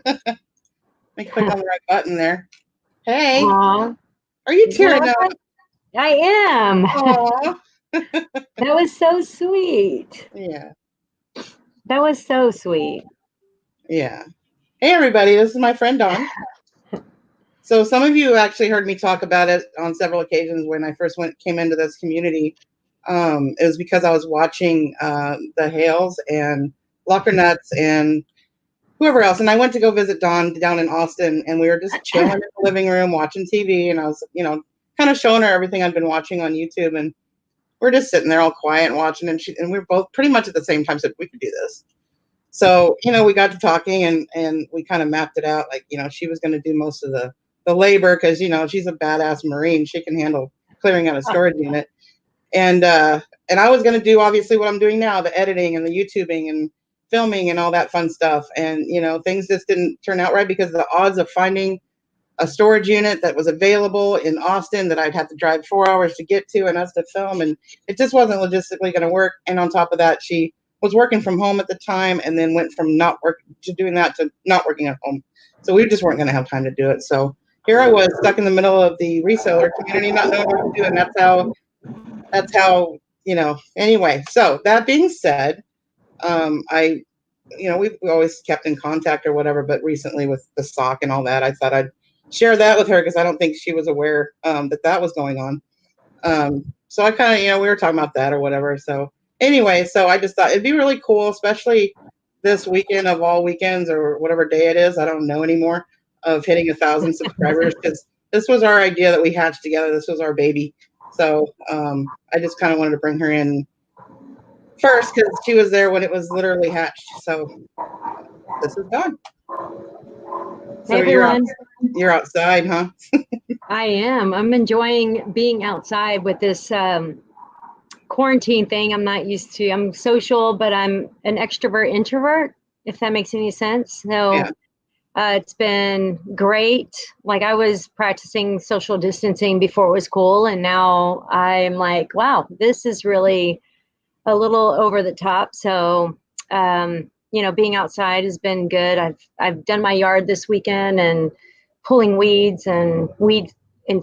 Let me click on the right button there. Hey, Aw. are you Well, tearing up? I am. Aw. That was so sweet. Yeah, That was so sweet. yeah. Hey, everybody, this is my friend Dawn. So some of you actually heard me talk about it on several occasions when I first came into this community. It was because I was watching the Hales and Locker Nuts and whoever else. And I went to go visit Dawn down in Austin, and we were just chilling in the living room watching TV. And I was, kind of showing her everything I'd been watching on YouTube. And we're just sitting there all quiet and watching. And we were both pretty much at the same time said, we could do this. So, we got to talking and we kind of mapped it out. Like, she was going to do most of the labor because, she's a badass Marine. She can handle clearing out a storage unit. And I was going to do obviously what I'm doing now, the editing and the YouTubing and filming and all that fun stuff. And, things just didn't turn out right because the odds of finding a storage unit that was available in Austin that I'd have to drive 4 hours to get to and us to film. And it just wasn't logistically going to work. And on top of that, she was working from home at the time and then went from not working to doing that to not working at home. So we just weren't going to have time to do it. So here I was stuck in the middle of the reseller community, not knowing what to do. And that's how, anyway. So that being said, we always kept in contact or whatever, but recently with the sock and all that, I thought I'd share that with her because I don't think she was aware that was going on. So I kind of, we were talking about that or whatever. So anyway, so I just thought it'd be really cool, especially this weekend of all weekends or whatever day it is. I don't know anymore, of hitting 1,000 subscribers because this was our idea that we hatched together. This was our baby. So I just kind of wanted to bring her in first because she was there when it was literally hatched. So this is done. Hey, So everyone. you're outside, huh? I am. I'm enjoying being outside with this quarantine thing. I'm not used to. I'm social, but I'm an extrovert introvert, if that makes any sense. So Yeah. It's been great. Like I was practicing social distancing before it was cool, and now I'm like, wow, this is really a little over the top. So being outside has been good. I've done my yard this weekend and pulling weeds and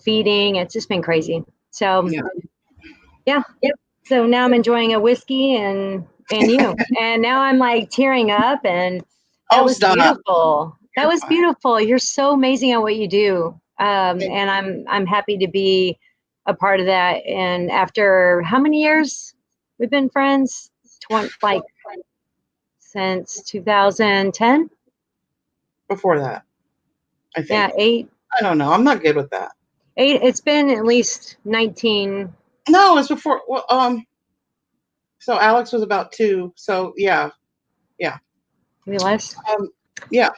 feeding. It's just been crazy. So yeah. So now I'm enjoying a whiskey and you. And now I'm like tearing up, and that was stop. beautiful. That was beautiful. You're so amazing at what you do. And I'm happy to be a part of that. And after how many years we've been friends? Since 2010. Before that, I think. Yeah, 8. I don't know. I'm not good with that. 8. It's been at least 19. No, it's before. Well, so Alex was about 2. So yeah. Maybe less. Yeah.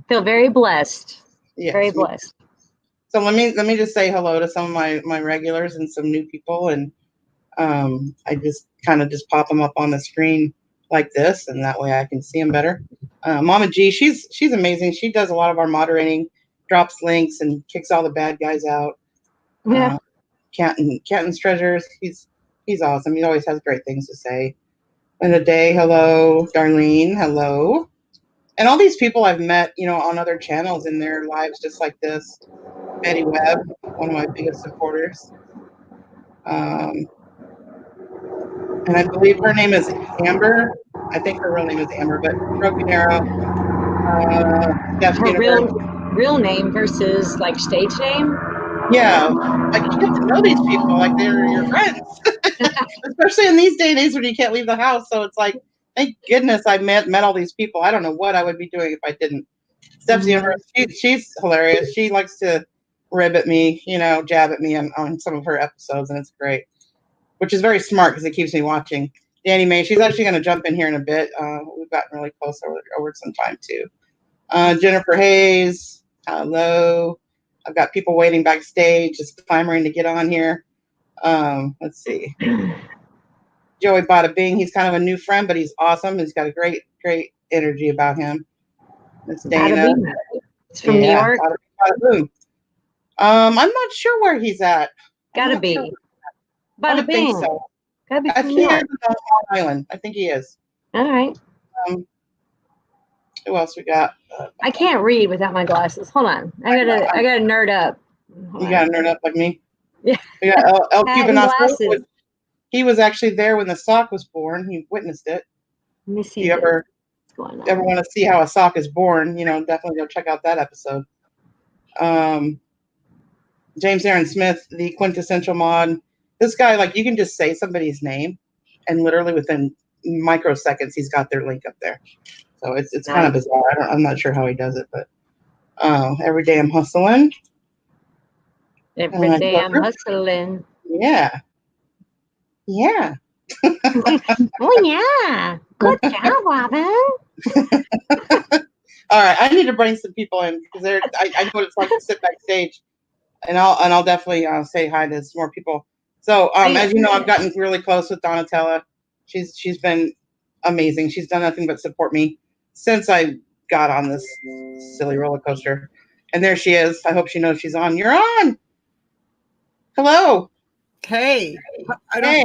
Feel very blessed. Yes, very blessed. So let me just say hello to some of my regulars and some new people, and I just kind of just pop them up on the screen like this, and that way I can see them better. Mama G, she's amazing. She does a lot of our moderating, drops links, and kicks all the bad guys out. Yeah. Canton's treasures. He's awesome. He always has great things to say. Linda Day, hello. Darlene, hello. And all these people I've met, on other channels in their lives just like this. Betty Webb, one of my biggest supporters. And I believe her name is Amber. I think her real name is Amber, but Broken Arrow. Her real name versus like stage name. Yeah, like you get to know these people like they're your friends, especially in these days when you can't leave the house. So it's like, thank goodness I met all these people. I don't know what I would be doing if I didn't. Steph's Universe, she's hilarious. She likes to rib at me, jab at me on some of her episodes, and it's great, which is very smart because it keeps me watching. Danny May, she's actually going to jump in here in a bit. We've gotten really close over some time too. Jennifer Hayes, hello. I've got people waiting backstage, just clamoring to get on here. Let's see. Joey Bada Bing, he's kind of a new friend, but he's awesome. He's got a great energy about him. Miss Dana. It's from New York. I'm not sure where he's at. Gotta be. Sure. I would think so. Gotta be I think he is on Long Island. I think he is. All right. Who else we got? I can't read without my glasses. Hold on. I gotta nerd up. You got to nerd up like me. Yeah. We got El Hat and Cubanazo. glasses. He was actually there when the sock was born. He witnessed it. Let me If see you ever what's going on. want to see how a sock is born, definitely go check out that episode. James Aaron Smith, the quintessential mod. This guy, like, you can just say somebody's name, and literally within microseconds, he's got their link up there. So it's kind of bizarre. I'm not sure how he does it, but every day I'm hustling. Every day I'm hustling. Yeah. Yeah. Oh yeah. Good job, Robin. All right, I need to bring some people in because I know what it's like to sit backstage, and I'll definitely say hi to some more people. So as you know, I've gotten really close with Donatella. She's been amazing. She's done nothing but support me since I got on this silly roller coaster. And there she is. I hope she knows she's on. You're on. Hello. Hey. Hey.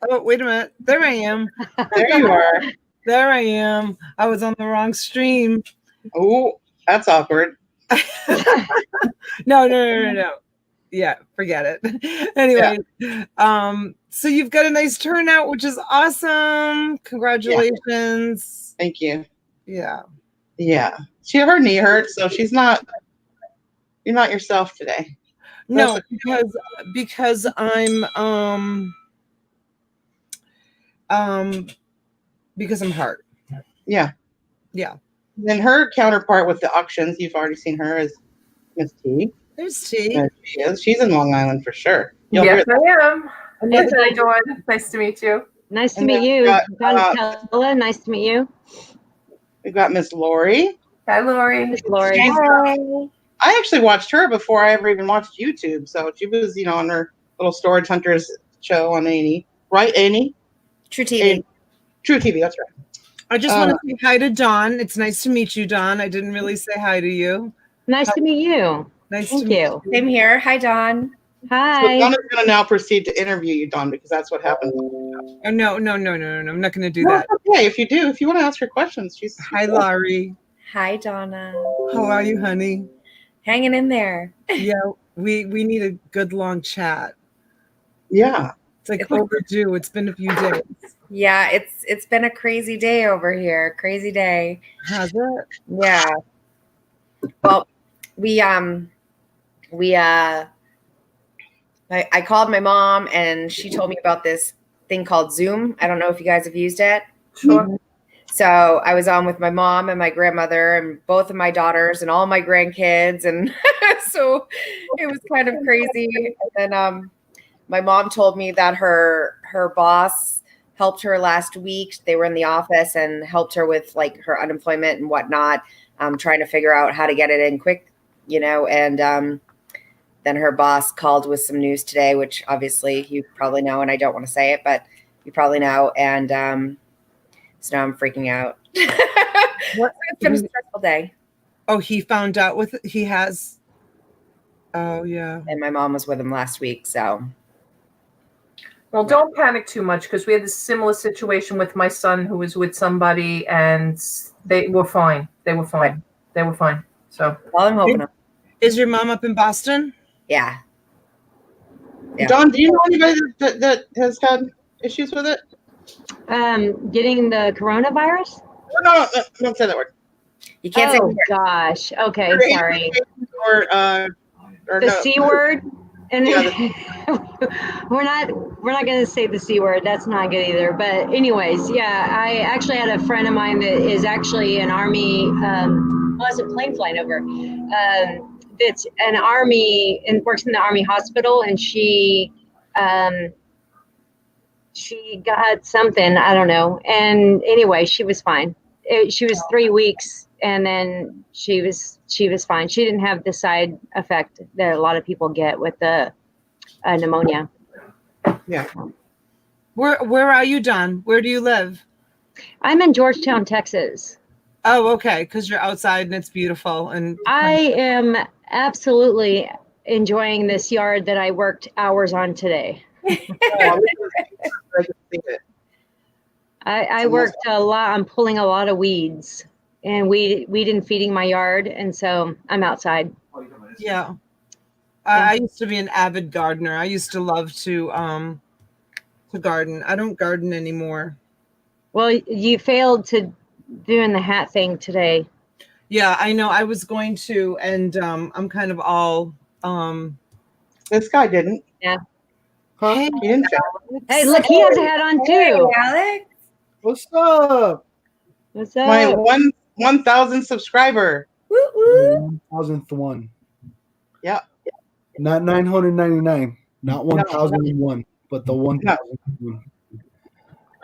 Oh, wait a minute. There I am. There you are. There I am. I was on the wrong stream. Oh, that's awkward. No. Yeah, forget it. Anyway, so you've got a nice turnout, which is awesome. Congratulations. Yeah. Thank you. Yeah. Yeah. Her knee hurts, so you're not yourself today. No, because I'm because I'm hurt. Yeah. Yeah. Then her counterpart with the auctions, you've already seen her, is Miss T. There's T. There she is. She's in Long Island for sure. Yes, I am. Yes, hi, Dawn. Nice to meet you. Nice to meet you. Donatella, nice to meet you. We've got Miss Lori. Hi, Lori. Miss Lori. Hi. I actually watched her before I ever even watched YouTube. So she was, on her little Storage Hunters show on A&E. Right, A&E? True TV. True TV, that's right. I just want to say hi to Dawn. It's nice to meet you, Dawn. I didn't really say hi to you. Nice to meet you. Nice Thank to meet you. Same here. Hi, Dawn. Hi. So Donna's going to now proceed to interview you, Dawn, because that's what happens. Oh, no. I'm not going to do that. Okay, if you want to ask her questions, she's Hi, Laurie. Hi, Donna. How are you, honey? Hanging in there. Yeah, we need a good long chat. Yeah. It's like overdue. It's been a few days. Yeah, it's been a crazy day over here. Crazy day. Has it? Yeah. Well, I called my mom and she told me about this thing called Zoom. I don't know if you guys have used it. Sure. So I was on with my mom and my grandmother and both of my daughters and all my grandkids. And so it was kind of crazy. And then my mom told me that her boss helped her last week. They were in the office and helped her with like her unemployment and whatnot, trying to figure out how to get it in quick, and then her boss called with some news today, which obviously you probably know, and I don't want to say it, but you probably know. And so now I'm freaking out. It's been a stressful day. Oh, he found out he has. Oh, yeah. And my mom was with him last week, so. Well, don't panic too much because we had this similar situation with my son who was with somebody and they were fine. They were fine. They were fine. So. Well, I'm hoping. Is your mom up in Boston? Yeah. Dawn, do you know anybody that has had issues with it? Getting the coronavirus? No, don't say that word. You can't say. Oh gosh. Okay, sorry. Or The no. C word. And Yeah, we're not going to say the C word. That's not good either. But anyways, yeah, I actually had a friend of mine that is actually an Army. It's a plane flying over. That's an Army and works in the Army hospital, and she got something, I don't know. And anyway, she was fine. She was 3 weeks, and then she was fine. She didn't have the side effect that a lot of people get with the pneumonia. Yeah. Where are you, Dawn? Where do you live? I'm in Georgetown, Texas. Oh, okay, because you're outside and it's beautiful. And I am absolutely enjoying this yard that I worked hours on today. I worked a lot. I'm pulling a lot of weeds. and weed and feeding my yard, and so I'm outside. Yeah. I used to be an avid gardener. I used to love to garden. I don't garden anymore. Well, you failed to doing the hat thing today. Yeah, I know. I was going to, and I'm kind of all This guy didn't. Yeah. Huh? Hey, He didn't fail. Hey, look, he has a hat on Hey, too. Alex. What's up? What's My up? 1,000 subscriber. Woo woo. 1,000th one. Yeah. Not 999. Not 1,001, but the 1,000th one.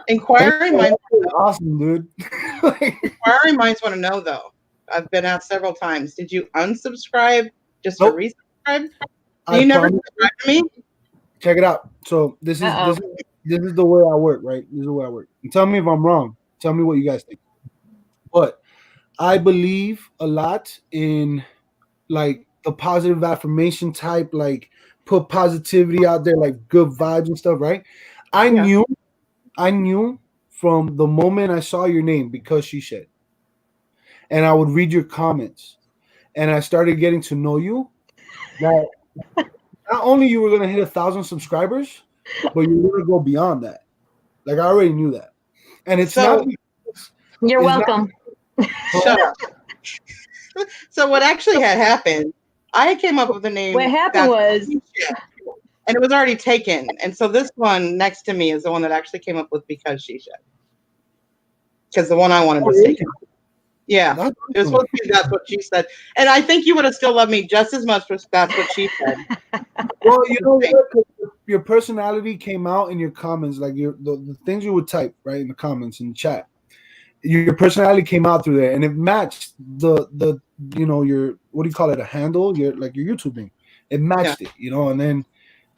Inquiring minds, Awesome, dude. inquiring minds want to know though. I've been asked several times. Did you unsubscribe just Nope. to resubscribe? I You never promise- subscribed to me? Check it out. So this is the way I work, right? This is the way I work. And tell me if I'm wrong. Tell me what you guys think. But I believe a lot in like the positive affirmation type, like put positivity out there, like good vibes and stuff, right? I knew from the moment I saw your name because she said, and I would read your comments, and I started getting to know you. That not only you were gonna hit 1,000 subscribers, but you were gonna go beyond that. Like I already knew that, and it's So- not. You're It's not- welcome. Shut up. So what actually had happened, I came up with the name. What happened was, and it was already taken. And so this one next to me is the one that actually came up with because she said. Because the one I wanted was taken. Yeah. That's It was supposed to be that's what she said. And I think you would have still loved me just as much for that's what she said. Well, you know what? 'Cause your personality came out in your comments, like the things you would type right in the comments in the chat. Your personality came out through there, and it matched the your what do you call it, a handle, your YouTube name. It matched it,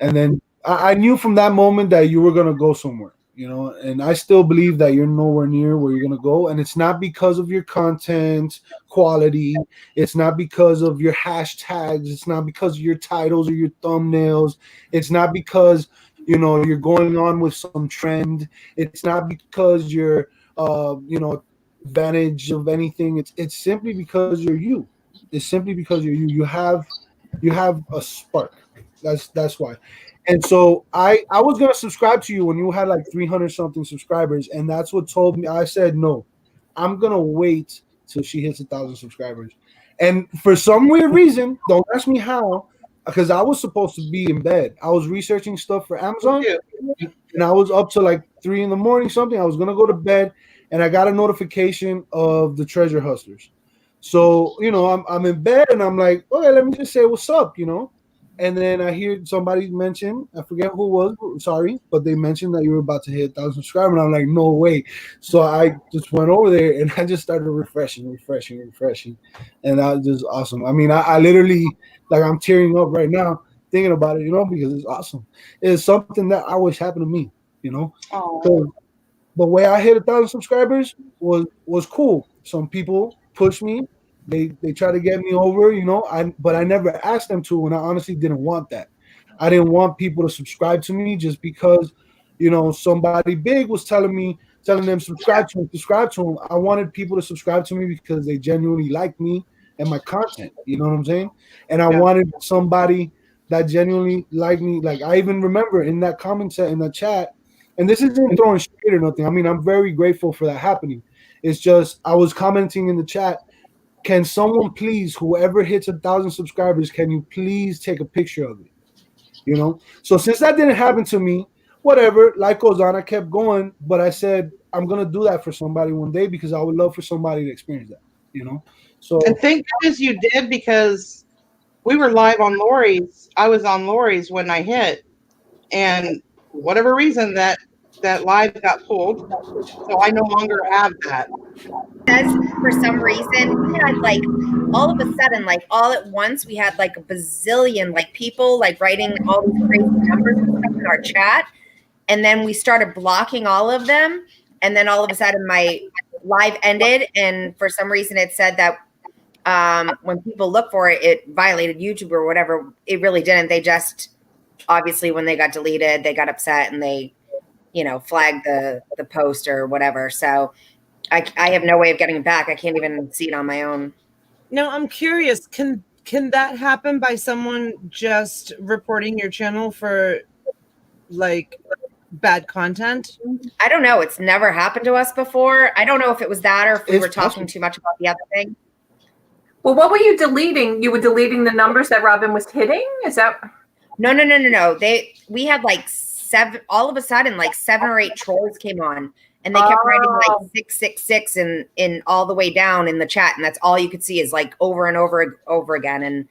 and then I knew from that moment that you were gonna go somewhere, and I still believe that you're nowhere near where you're gonna go, and it's not because of your content quality, it's not because of your hashtags, it's not because of your titles or your thumbnails, it's not because you're going on with some trend, it's not because you're advantage of anything. It's simply because you're you. It's simply because you're you. You have a spark. That's why. And so I was gonna subscribe to you when you had like 300 something subscribers, and that's what told me. I said no, I'm gonna wait till she hits 1,000 subscribers. And for some weird reason, don't ask me how, because I was supposed to be in bed. I was researching stuff for Amazon, and I was up to like 3 a.m. something. I was gonna go to bed, and I got a notification of the treasure hustlers. So I'm in bed, and I'm like, okay, let me just say what's up, And then I hear somebody mention, I forget who it was, sorry, but they mentioned that you were about to hit 1,000 subscribers, and I'm like, no way. So I just went over there, and I just started refreshing, and that was just awesome. I mean, I literally, like, I'm tearing up right now thinking about it, because it's awesome. It's something that I wish happened to me, So the way I hit 1,000 subscribers was cool. Some people pushed me. They try to get me over, but I never asked them to, and I honestly didn't want that. I didn't want people to subscribe to me just because, somebody big was telling them subscribe to him. I wanted people to subscribe to me because they genuinely like me and my content. You know what I'm saying? And I wanted somebody that genuinely liked me. Like I even remember in that comment set in the chat, and this isn't throwing shade or nothing. I mean, I'm very grateful for that happening. It's just I was commenting in the chat. Can someone please, whoever hits 1,000 subscribers, can you please take a picture of it? So since that didn't happen to me, whatever, life goes on. I kept going, but I said I'm gonna do that for somebody one day because I would love for somebody to experience that. So And thank goodness you did, because we were live on Lori's. I was on Lori's when I hit, and whatever reason that live got pulled, so I no longer have that. Because for some reason we had like all of a sudden, like all at once, we had like a bazillion like people like writing all these crazy numbers and stuff in our chat, and then we started blocking all of them, and then all of a sudden my live ended, and for some reason it said that when people look for it, it violated YouTube or whatever. It really didn't. They just obviously when they got deleted, they got upset and they flagged the post or whatever. So I have no way of getting it back. I can't even see it on my own. Now I'm curious, can that happen by someone just reporting your channel for like bad content? I don't know. It's never happened to us before. I don't know if it was that or if we It's were talking possible. too much about the other thing. Well, what were you deleting? You were deleting the numbers that Robin was hitting? Is that? No. We had like 7, all of a sudden, like 7 or 8 trolls came on and they kept writing like 666 in all the way down in the chat. And that's all you could see is like over and over again.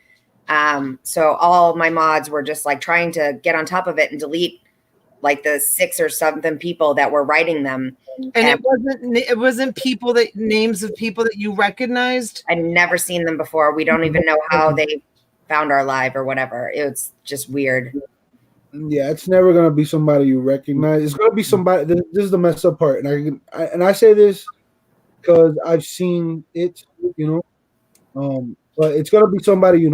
And so all my mods were just like trying to get on top of it and delete like the 6 or something people that were writing them. And it wasn't people that names of people that you recognized. I'd never seen them before. We don't even know how they found our live or whatever. It was just weird. Yeah, it's never gonna be somebody you recognize. It's gonna be somebody. This is the messed up part, and I say this because I've seen it, but it's gonna be somebody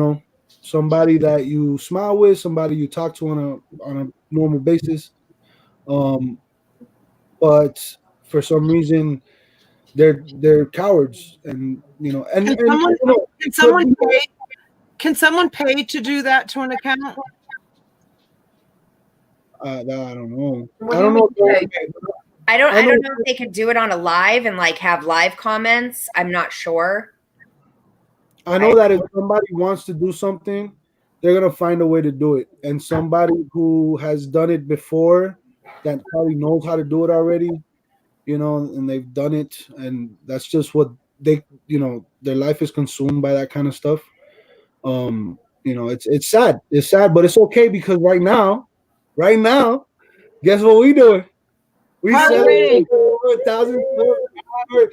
somebody that you smile with, somebody you talk to on a normal basis. But for some reason they're cowards, and Can someone pay to do that to an account? I don't know. What I do don't you know. mean? I don't know if they could do it on a live and like have live comments. I'm not sure. I know that if somebody wants to do something, they're gonna find a way to do it. And somebody who has done it before, that probably knows how to do it already, and they've done it, and that's just what they, their life is consumed by that kind of stuff. It's sad. It's sad, but it's okay because right now, guess what we doing? We celebrating over 1,000. Yeah,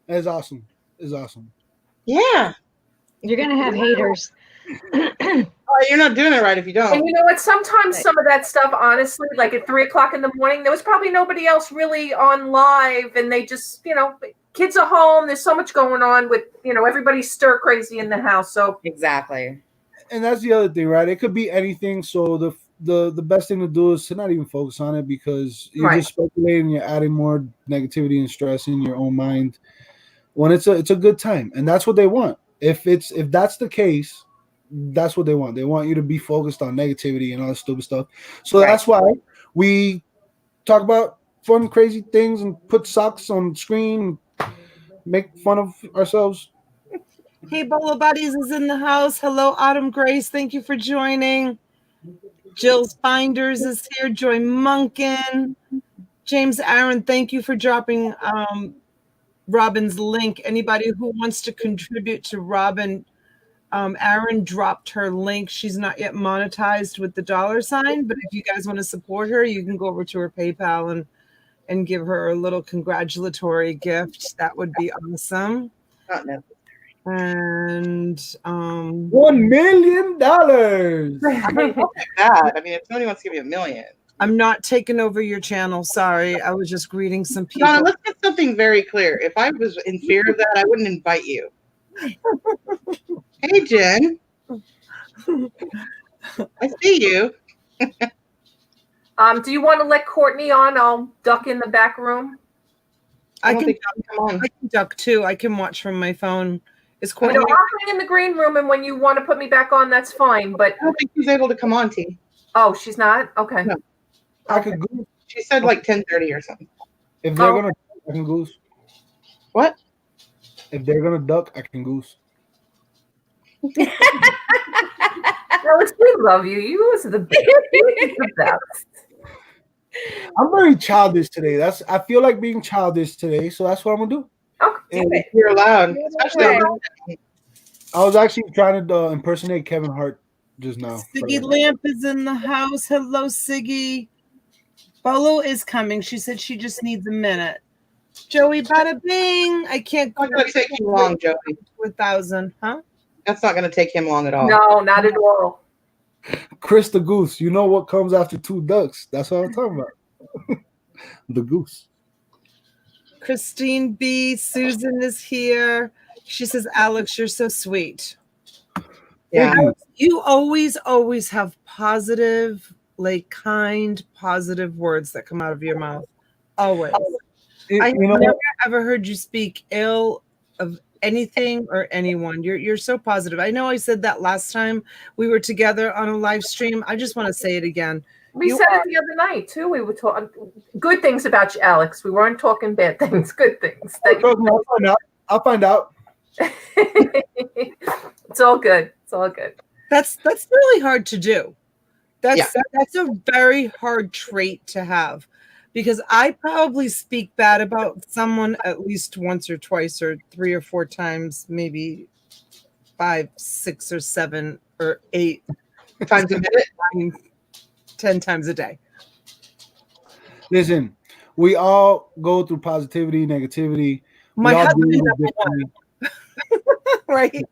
it's awesome. It's awesome. Yeah. You're gonna have haters. Oh, you're not doing it right if you don't. And you know what? Sometimes some of that stuff, honestly, like at 3:00 in the morning, there was probably nobody else really on live, and they just, kids are home. There's so much going on with, everybody's stir crazy in the house. So Exactly. And that's the other thing, right? It could be anything. So the best thing to do is to not even focus on it because you're just speculating. You're adding more negativity and stress in your own mind. When it's a good time, and that's what they want. If that's the case, that's what they want. They want you to be focused on negativity and all that stupid stuff. So that's why we talk about fun, crazy things and put socks on screen, make fun of ourselves. Hey, Bolo Buddies is in the house. Hello, Autumn Grace. Thank you for joining. Jill's Finders is here. Joy Munkin. James Aaron, thank you for dropping Robin's link. Anybody who wants to contribute to Robin, Aaron dropped her link. She's not yet monetized with the $, but if you guys want to support her, you can go over to her PayPal and give her a little congratulatory gift. That would be awesome. Not necessary. And $1 million. I mean, not like that. I mean, if somebody wants to give you $1 million. I'm not taking over your channel. Sorry. I was just greeting some people. Donna, let's get something very clear. If I was in fear of that, I wouldn't invite you. Hey, Jen. I see you. do you want to let Courtney on? I'll duck in the back room. I don't can think I'll come on. duck too. I can watch from my phone. Is I'll Courtney? hang in the green room, and when you want to put me back on, that's fine. But I don't think she's able to come on, T. oh, she's not? Okay. No. I could goose. She said like 10:30 or something. If they're gonna, I can goose. What? If they're gonna duck, I can goose. Alex, we love you. You was the best. I'm very childish today. I feel like being childish today, so that's what I'm gonna do. Okay. And You're allowed, especially on I was actually trying to impersonate Kevin Hart just now. Siggy Lamp is in the house. Hello, Siggy. Bolo is coming. She said she just needs a minute. Joey, bada bing. I can't. It's not going to take you long, Joey. 1,000, huh? That's not going to take him long at all. No, not at all. Chris the Goose. You know what comes after 2 ducks? That's what I'm talking about. The goose. Christine B. Susan is here. She says, Alex, you're so sweet. Yeah. You always have positive, like kind, positive words that come out of your mouth. Always. I have You know, never ever heard you speak ill of anything or anyone. You're so positive. I know I said that last time we were together on a live stream. I just want to say it again. We said it the other night too. We were talking good things about you, Alex. We weren't talking bad things, good things. That trust me, I'll find out. I'll find out. It's all good. It's all good. That's really hard to do. Yeah. That's a very hard trait to have, because I probably speak bad about someone at least once or twice or 3 or 4 times, maybe 5, 6 or 7 or 8 Times a minute. 9, 10 times a day. Listen, we all go through positivity, negativity. My we all husband deal is with it number differently. right?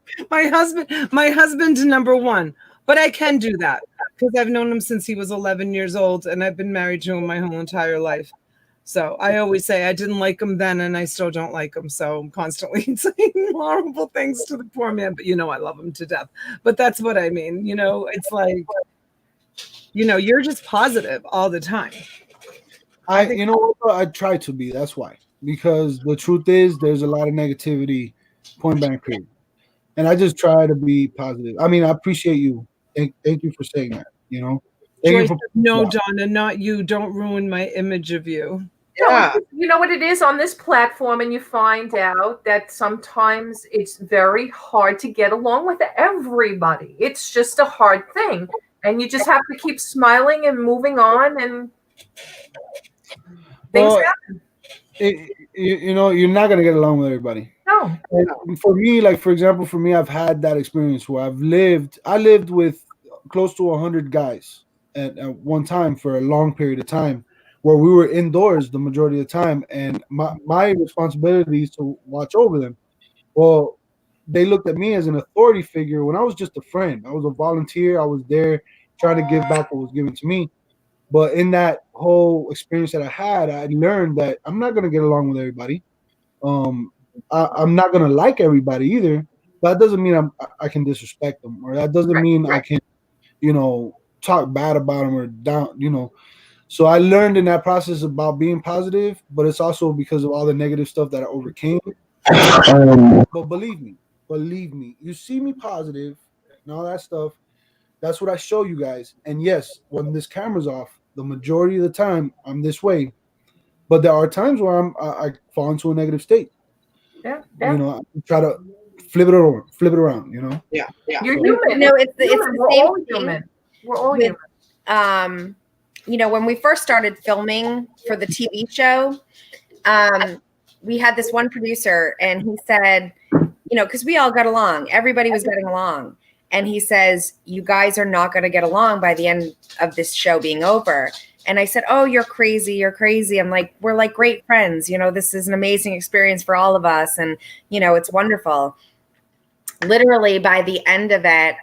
My husband's number 1. But I can do that because I've known him since he was 11 years old, and I've been married to him my whole entire life. So I always say I didn't like him then, and I still don't like him. So I'm constantly saying horrible things to the poor man, but I love him to death. But that's what I mean. It's like, you're just positive all the time. I try to be. That's why. Because the truth is, there's a lot of negativity, point blank period. And I just try to be positive. I mean, I appreciate you. Thank you for saying that. Thank Joyce, you for no, Donna, not you. Don't ruin my image of you. Yeah. You know what it is on this platform, and you find out that sometimes it's very hard to get along with everybody. It's just a hard thing. And you just have to keep smiling and moving on, and things happen. You're not gonna get along with everybody. No. And for me, like for example, for me, I've had that experience where I lived with close to 100 guys at one time for a long period of time, where we were indoors the majority of the time, and my responsibility is to watch over them. Well, they looked at me as an authority figure when I was just a friend. I was a volunteer. I was there trying to give back what was given to me. But in that whole experience that I had, I learned that I'm not gonna get along with everybody. I'm not gonna like everybody either. That doesn't mean I can disrespect them, or that doesn't mean I can, talk bad about them or down. So I learned in that process about being positive, but it's also because of all the negative stuff that I overcame. But believe me, you see me positive and all that stuff. That's what I show you guys. And yes, when this camera's off, the majority of the time I'm this way. But there are times where I fall into a negative state. Yeah. I try to flip it around. Yeah. You're human. It's the We're same all thing human. We're all with, human. When we first started filming for the TV show, we had this one producer, and he said, because we all got along, everybody was getting along. And he says, you guys are not going to get along by the end of this show being over. And I said, oh, you're crazy. You're crazy. I'm like, we're like great friends. This is an amazing experience for all of us. And, it's wonderful. Literally by the end of it,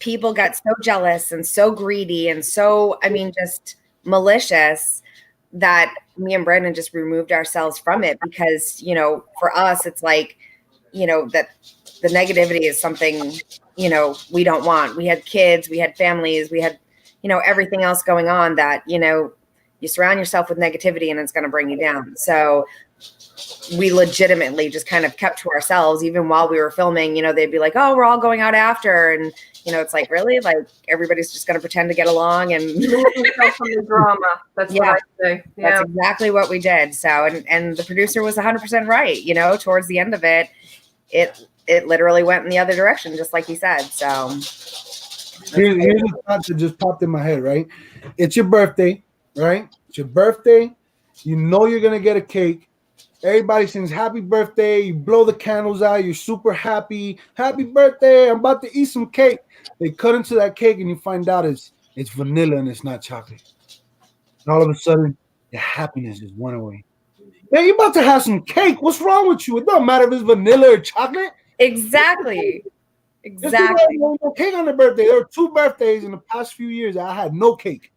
people got so jealous and so greedy and so, just malicious that me and Brandon just removed ourselves from it because, for us, it's like, that the negativity is something, we don't want. We had kids, we had families, we had, everything else going on that, you surround yourself with negativity and it's going to bring you down. So we legitimately just kind of kept to ourselves. Even while we were filming, they'd be like, oh, we're all going out after. And, it's like, really? Like everybody's just going to pretend to get along and Remove yourself from the drama. That's what I say. Yeah. That's exactly what we did. So, and the producer was 100% right. Towards the end of it, it literally went in the other direction, just like he said. So here's a thought that just popped in my head, right? It's your birthday, right? It's your birthday. You're gonna get a cake. Everybody sings happy birthday. You blow the candles out. You're super happy. Happy birthday. I'm about to eat some cake. They cut into that cake and you find out it's vanilla and it's not chocolate. And all of a sudden, the happiness is went away. Man, you're about to have some cake. What's wrong with you? It don't matter if it's vanilla or chocolate. exactly. There's no cake on the birthday. There were 2 birthdays in the past few years that I had no cake.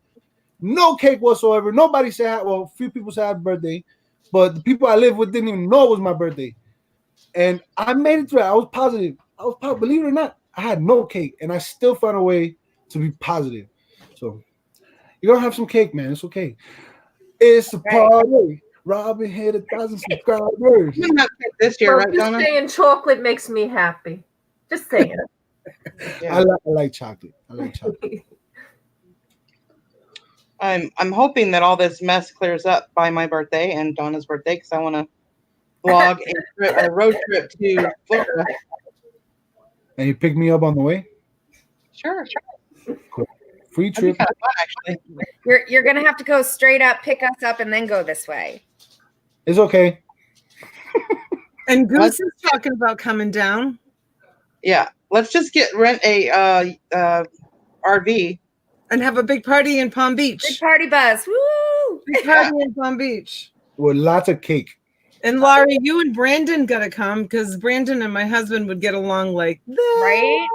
No cake whatsoever. Nobody said, well, a few people said happy birthday, but the people I lived with didn't even know it was my birthday. And I made it through it. I was positive. Believe it or not, I had no cake, and I still found a way to be positive. So you're going to have some cake, man. It's okay. It's a party. Robin hit 1,000 subscribers. You have cake this year, Well, right, just Donna? saying chocolate makes me happy. Just saying. Yeah. I like chocolate. I like chocolate. I'm hoping that all this mess clears up by my birthday and Donna's birthday because I want to vlog a road trip to Florida. And you pick me up on the way? Sure. Cool. Free That'd be trip. kind of fun, actually. You're gonna have to go straight up, pick us up, and then go this way. It's okay. And Goose is talking about coming down. Yeah. Let's just rent a RV. And have a big party in Palm Big Beach. party buzz. Woo! Big party in Palm Beach. With lots of cake. And Laurie, you and Brandon gotta come because Brandon and my husband would get along like this. Right?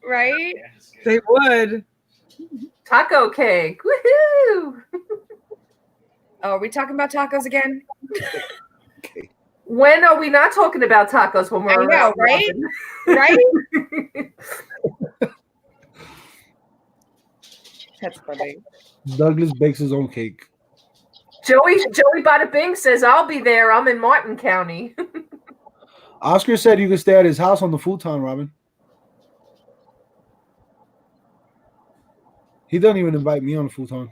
Right? They would. Taco cake. Woohoo! Oh, are we talking about tacos again? When are we not talking about tacos when we're I know, around, right? Robin? Right? That's funny. Douglas bakes his own cake. Joey Bada Bing says, I'll be there. I'm in Martin County. Oscar said you could stay at his house on the futon, Robin. He doesn't even invite me on the futon.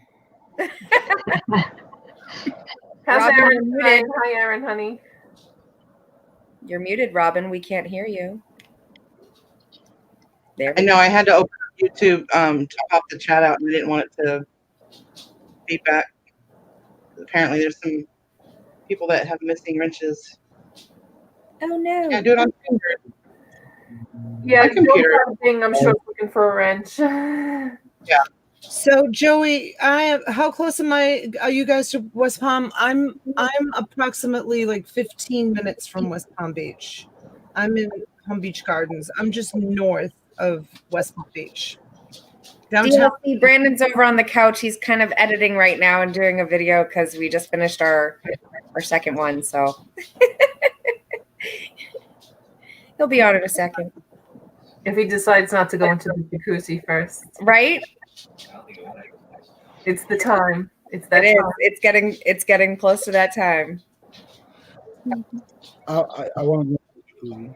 How's Robin, Aaron? you're Hi, muted. hi, Aaron, honey. You're muted, Robin. We can't hear you. There I we know go. I had to open up YouTube to pop the chat out and I didn't want it to feedback. Apparently there's some people that have missing wrenches. Oh no. Can't do it on computer. Yeah, My computer. Joey Bada Bing, I'm sure is looking for a wrench. So Joey, how close are you guys to West Palm? I'm approximately like 15 minutes from West Palm Beach. I'm in Palm Beach Gardens. I'm just north of West Palm Beach. Downtown. DLC, Brandon's over on the couch. He's kind of editing right now and doing a video because we just finished our second one. So he'll be on in a second. If he decides not to go into the jacuzzi first. Right? It's the time. It's that It is. time. It's getting close to that time. I want to go.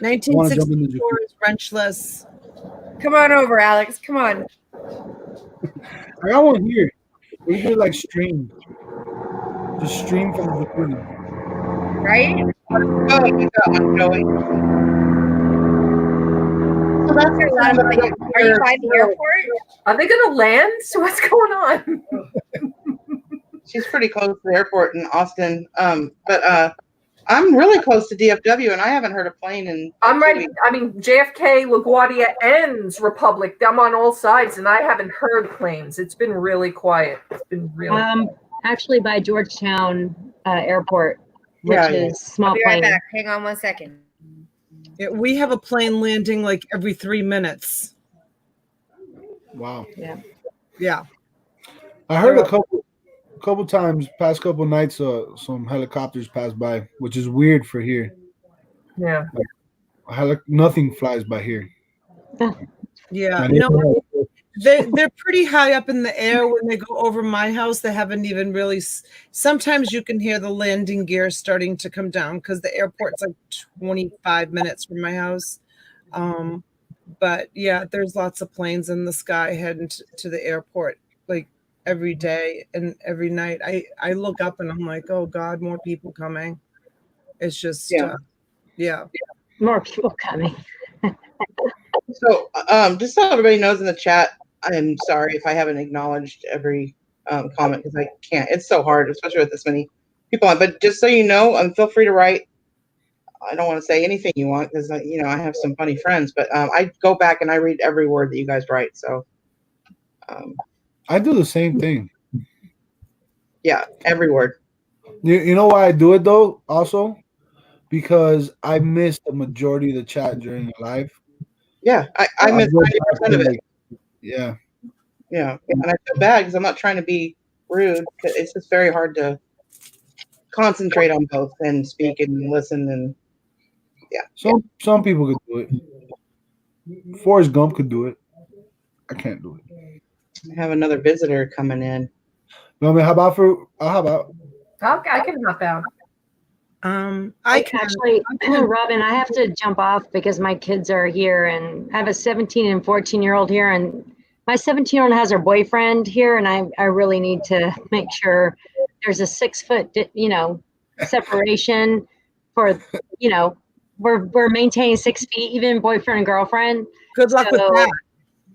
1964 is wrenchless. Come on over, Alex. Come on. I got one here. We could like stream. Just stream from the jacuzzi. Right? Oh, you got one, Joey. So that's Are you by the airport? Are they going to land? So what's going on? She's pretty close to the airport in Austin. But I'm really close to DFW, and I haven't heard a plane in. I'm 2 right. weeks. I mean, JFK, LaGuardia, and Republic. I'm on all sides, and I haven't heard planes. It's been really quiet. It's been really. Actually, by Georgetown Airport, which Yeah, yeah. is small I'll be right plane. back. Hang on 1 second. Yeah, we have a plane landing like every 3 minutes. Wow. Yeah. I heard a couple times, past couple nights, some helicopters pass by, which is weird for here. Yeah. Nothing flies by here. Yeah. And No, they're pretty high up in the air when they go over my house. They haven't even really. Sometimes you can hear the landing gear starting to come down because the airport's like 25 minutes from my house. But yeah, there's lots of planes in the sky heading to the airport like every day and every night. I look up and I'm like, oh God, more people coming. It's just yeah. More people coming. So, just so everybody knows in the chat, I'm sorry if I haven't acknowledged every comment because I can't. It's so hard, especially with this many people on. But just so you know, feel free to write. I don't want to say anything you want because I have some funny friends. But I go back and I read every word that you guys write. So, I do the same thing. yeah, every word. You know why I do it though? Also, because I missed the majority of the chat during the live. Yeah, I miss 90% of it. Yeah. Yeah, and I feel bad because I'm not trying to be rude. It's just very hard to concentrate on both and speak and listen and Some people could do it. Forrest Gump could do it. I can't do it. I have another visitor coming in. No, I mean, how about for? How about? I can hop out. I can Actually, Robin, I have to jump off because my kids are here, and I have a 17 and 14-year-old here, and my 17-year-old has her boyfriend here, and I really need to make sure there's a 6 foot, separation for, we're maintaining 6 feet, even boyfriend and girlfriend. Good luck with that.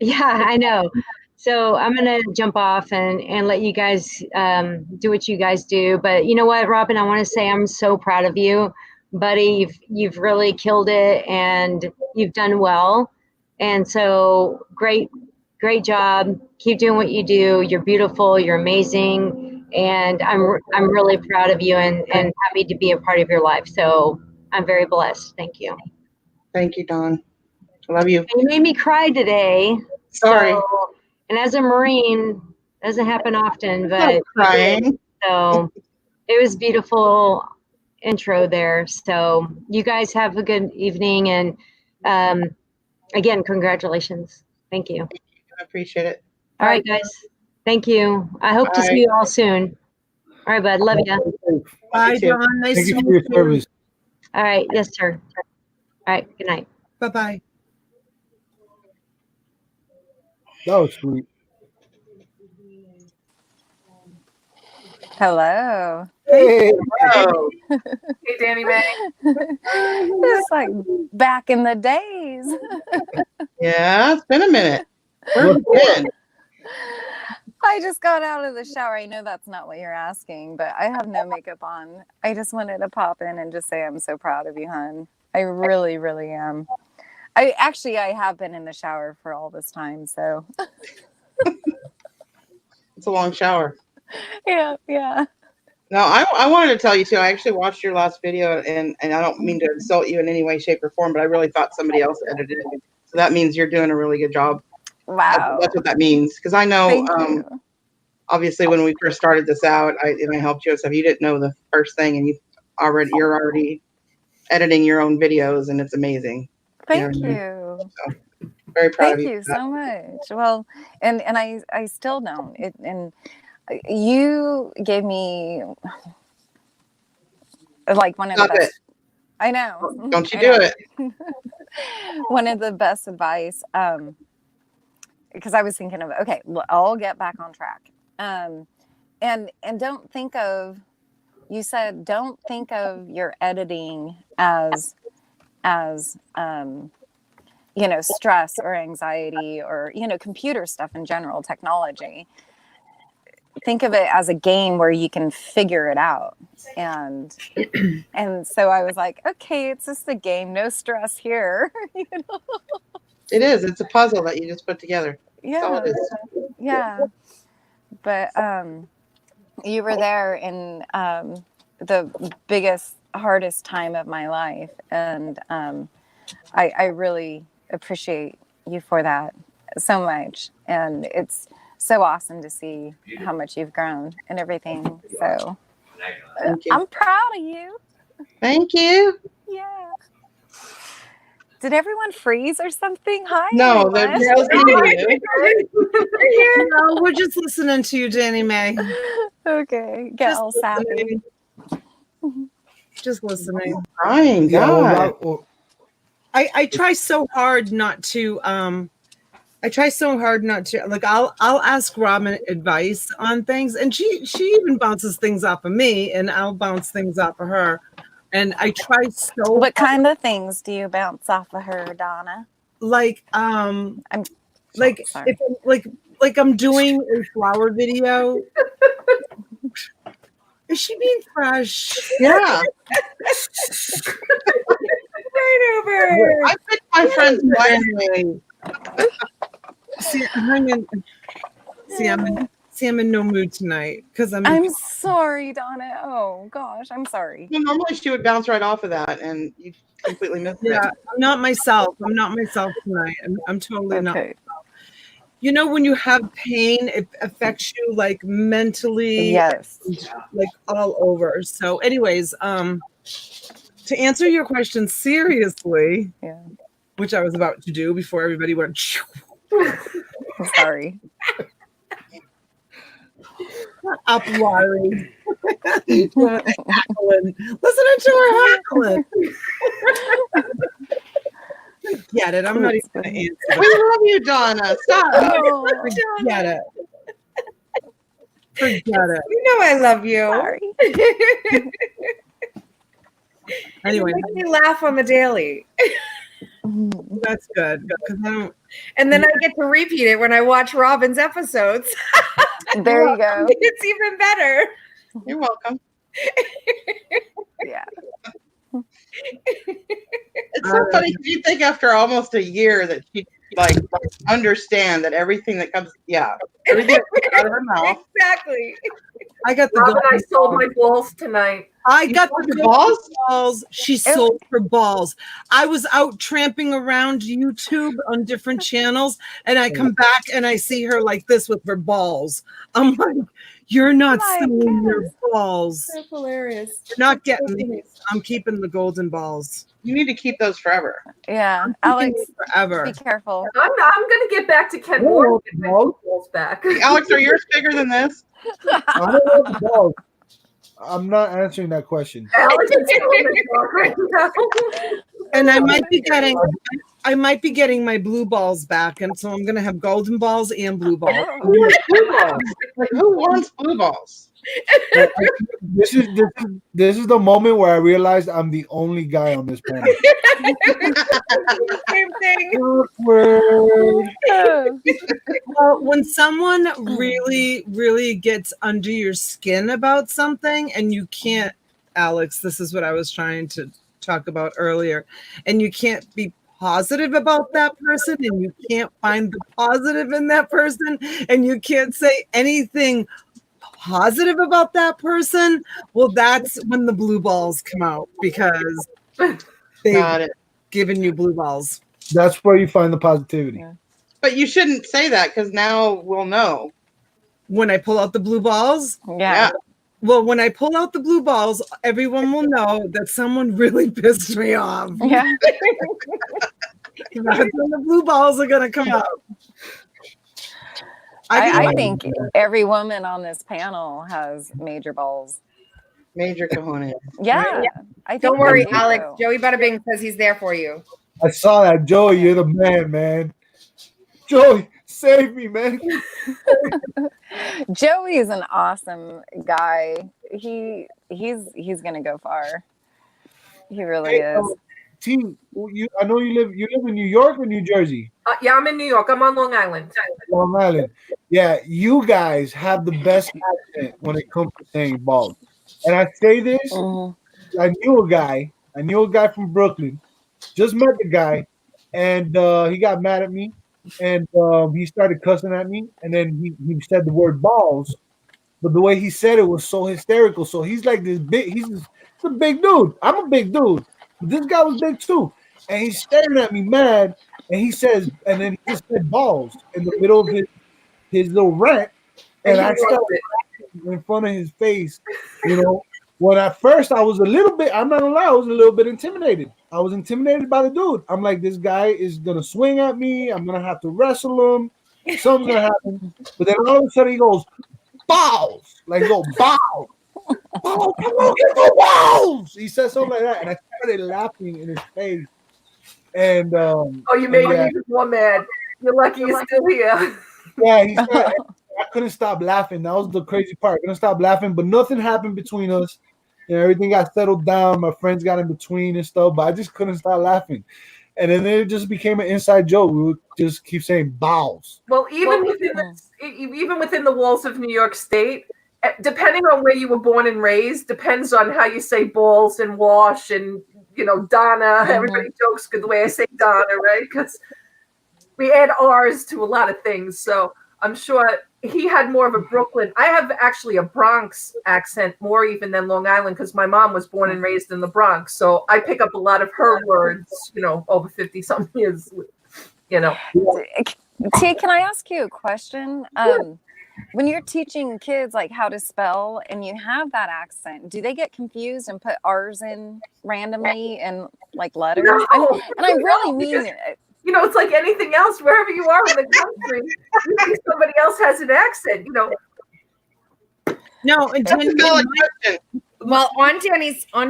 Yeah, I know. So I'm gonna jump off and let you guys do what you guys do. But you know what, Robin, I want to say I'm so proud of you, buddy. You've really killed it, and you've done well. And so great job. Keep doing what you do. You're beautiful. You're amazing, and I'm really proud of you and happy to be a part of your life. So I'm very blessed. Thank you. Thank you, Dawn. I love you. And you made me cry today. Sorry. So, and as a Marine, doesn't happen often, but Stop crying. so it was beautiful intro there. So you guys have a good evening, and again, congratulations. Thank you. I appreciate it. All right, guys. Thank you. I hope to see you all soon. All right, bud. Love you. Bye, Dawn. Nice Thank to you for meet your you. service. All right. Yes, sir. All right. Good night. Bye-bye. That was sweet. Hello. Hey, Oh, Hey, Danny Mae. It's like back in the days. yeah, it's been a minute. Where have you been? I just got out of the shower. I know that's not what you're asking, but I have no makeup on. I just wanted to pop in and just say I'm so proud of you, hon. I really, really am. I have been in the shower for all this time, so It's a long shower. yeah. No, I wanted to tell you too. I actually watched your last video, and I don't mean to insult you in any way, shape, or form, but I really thought somebody else edited it. So that means you're doing a really good job. Wow. That's what that means. Because I know, Thank you. obviously, when we first started this out, I helped you and stuff. You didn't know the first thing, and you're already editing your own videos, and it's amazing. Thank You know what I you. mean? So, very proud Thank of you. you so much. Well, and I still don't. And you gave me like one of Stop the best. it. I know. Don't you I do know. it. One of the best advice, because I was thinking of, okay, well, I'll get back on track. And don't think of, you said, don't think of your editing as stress or anxiety or, computer stuff in general, technology. Think of it as a game where you can figure it out. And so I was like, okay, it's just a game, no stress here. It is. It's a puzzle that you just put together. That's all it is. Yeah. But you were there in the biggest, hardest time of my life. And I really appreciate you for that so much. And it's so awesome to see how much you've grown and everything. So Thank you. I'm proud of you. Thank you. Yeah. Did everyone freeze or something? Hi, No, they're everyone. listening to you. No, we're just listening to you, Danny Mae. Okay, get Just all sappy. listening. Just listening. Crying, yeah. God. I try so hard not to like I'll ask Robin advice on things, and she even bounces things off of me, and I'll bounce things off of her. And I try so What kind of things do you bounce off of her, Donna? like I'm like sorry. if like I'm doing a flower video. Is she being fresh? Yeah. Right over. I picked my friend's wedding. I'm in no mood tonight because I'm sorry, Donna. Oh gosh, I'm sorry. Normally she would bounce right off of that, and you completely missed it. I'm not myself. I'm not myself tonight. I'm totally not. Okay. You know, when you have pain, it affects you like mentally, Yes. like all over. So, anyways, to answer your question seriously, Yeah. which I was about to do before everybody went. I'm sorry. up, Laurie. Heckling. Listening to her heckling. Forget it. I'm not even going to answer We that. love you, Donna. Stop. Oh, Forget it. Forget it. You know I love you. sorry. Anyway, You make me laugh on the daily. that's good. 'Cause I don't. And then I get to repeat it when I watch Robin's episodes. There you go. It's even better. You're welcome. Yeah. It's so funny because you think after almost a year that she like understand that everything that comes, everything that comes out of her mouth. Exactly. I got the Robin, I golden sold my balls. balls tonight. I got sold the your golden balls? balls. She sold her balls. I was out tramping around YouTube on different channels, and I come back and I see her like this with her balls. I'm like, you're not My selling your balls. That's hilarious. You're not getting these. I'm keeping the golden balls. You need to keep those forever. Yeah. I'm keeping Alex, them forever. be careful. I'm gonna get back to Ken Oh, Moore and get my balls. balls back. Alex, are yours bigger than this? I don't know the balls. I'm not answering that question. Alex is still in the dark right now. And I might be getting my blue balls back, and so I'm gonna have golden balls and blue balls. Blue balls. Like, who wants blue balls? This is the moment where I realized I'm the only guy on this panel. Same thing. Awkward. Well, when someone really, really gets under your skin about something, and you can't, Alex, this is what I was trying to talk about earlier, and you can't be positive about that person, and you can't find the positive in that person, and you can't say anything positive about that person, well, that's when the blue balls come out, because they've Got it. given you blue balls. That's where you find the positivity. Yeah. But you shouldn't say that because now we'll know. When I pull out the blue balls, Yeah. well, when I pull out the blue balls, everyone will know that someone really pissed me off. Yeah. That's when the blue balls are gonna come out. I think every woman on this panel has major balls. Major cojones. Yeah. I think Don't worry, they do. Alex. Joey Butterbing says he's there for you. I saw that, Joey. You're the man. Joey, save me, man. Joey is an awesome guy. He's gonna go far. He really is. T, I know you live in New York or New Jersey? Yeah, I'm in New York. I'm on Long Island. Long Island. Yeah, you guys have the best accent when it comes to saying balls. And I say this, I knew a guy from Brooklyn. Just met the guy, and he got mad at me, and he started cussing at me, and then he said the word balls, but the way he said it was so hysterical. So he's like this big, he's a big dude. I'm a big dude. But this guy was big too, and he's staring at me mad, and he says, and then he just said balls in the middle of his little rant, and I started laughing in front of his face. You know, when at first I was a little bit, I'm not gonna lie, I was a little bit intimidated. I was intimidated by the dude. I'm like, this guy is gonna swing at me. I'm gonna have to wrestle him. Something's gonna happen. But then all of a sudden he goes, balls, like go balls. Oh, come on, get the balls. He said something like that, and I started laughing in his face. And You made him even more mad. You're lucky you're still here. yeah, he said I couldn't stop laughing. That was the crazy part. I couldn't stop laughing, but nothing happened between us. You know, everything got settled down. My friends got in between and stuff, but I just couldn't stop laughing. And then it just became an inside joke. We would just keep saying balls. Well, even within the walls of New York State, depending on where you were born and raised, depends on how you say balls and wash and, you know, Donna. Everybody jokes the way I say Donna, right? Because we add R's to a lot of things. So I'm sure he had more of a Brooklyn. I have actually a Bronx accent more even than Long Island because my mom was born and raised in the Bronx. So I pick up a lot of her words, you know, over 50-something years, you know. T, can I ask you a question? When you're teaching kids like how to spell and you have that accent, do they get confused and put R's in randomly and like letters? No, and I really mean it. You know, it's like anything else, wherever you are in the country, you think somebody else has an accent, you know. No, and That's a Jenny, valid question. Well, on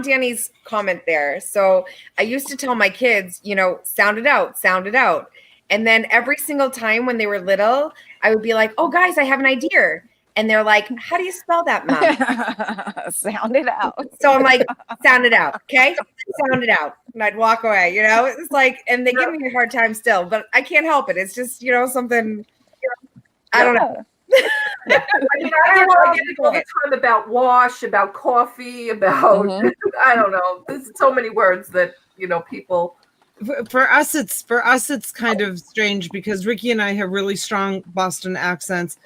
Danny's comment there. So I used to tell my kids, sound it out, sound it out. And then every single time when they were little, I would be like, "Oh, guys, I have an idea." And they're like, "How do you spell that, Mom?" Sound it out. So I'm like, "Sound it out, okay? Sound it out." And I'd walk away, It's like, and they give me a hard time still, but I can't help it. It's just, something, I don't know. I mean, I get it all the time about wash, about coffee, about I don't know. There's so many words that people. for us it's kind of strange because Ricky and I have really strong Boston accents,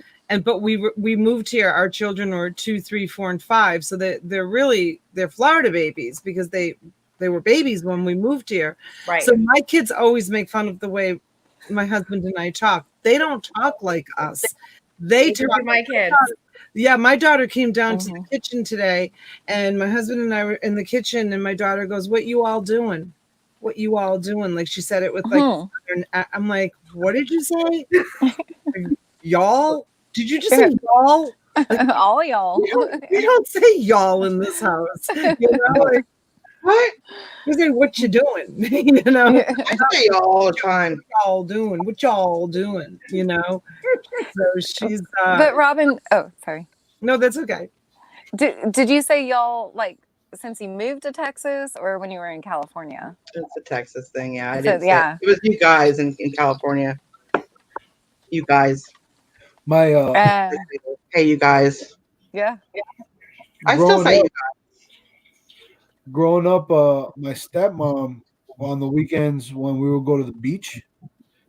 but we moved here. Our children were 2, 3, 4, and 5, so they're Florida babies because they were babies when we moved here. Right. So my kids always make fun of the way my husband and I talk. They don't talk like us. They talk to my kids. Yeah, my daughter came down to the kitchen today, and my husband and I were in the kitchen, and my daughter goes, "What you all doing? What you all doing?" Like she said it with like, I'm like, "What did you say? Y'all? Did you just say y'all?" Like, all y'all. We don't say y'all in this house. Like, what? You say, "What you doing?" I say y'all all the time. What y'all doing? What y'all doing? So she's. But Robin, oh, sorry. No, that's okay. Did you say y'all like since you moved to Texas or when you were in California? It's a Texas thing, yeah. I So, didn't yeah. say it was you guys in California. You guys. My Hey, you guys. Yeah. I still say you guys. growing up, my stepmom on the weekends when we would go to the beach,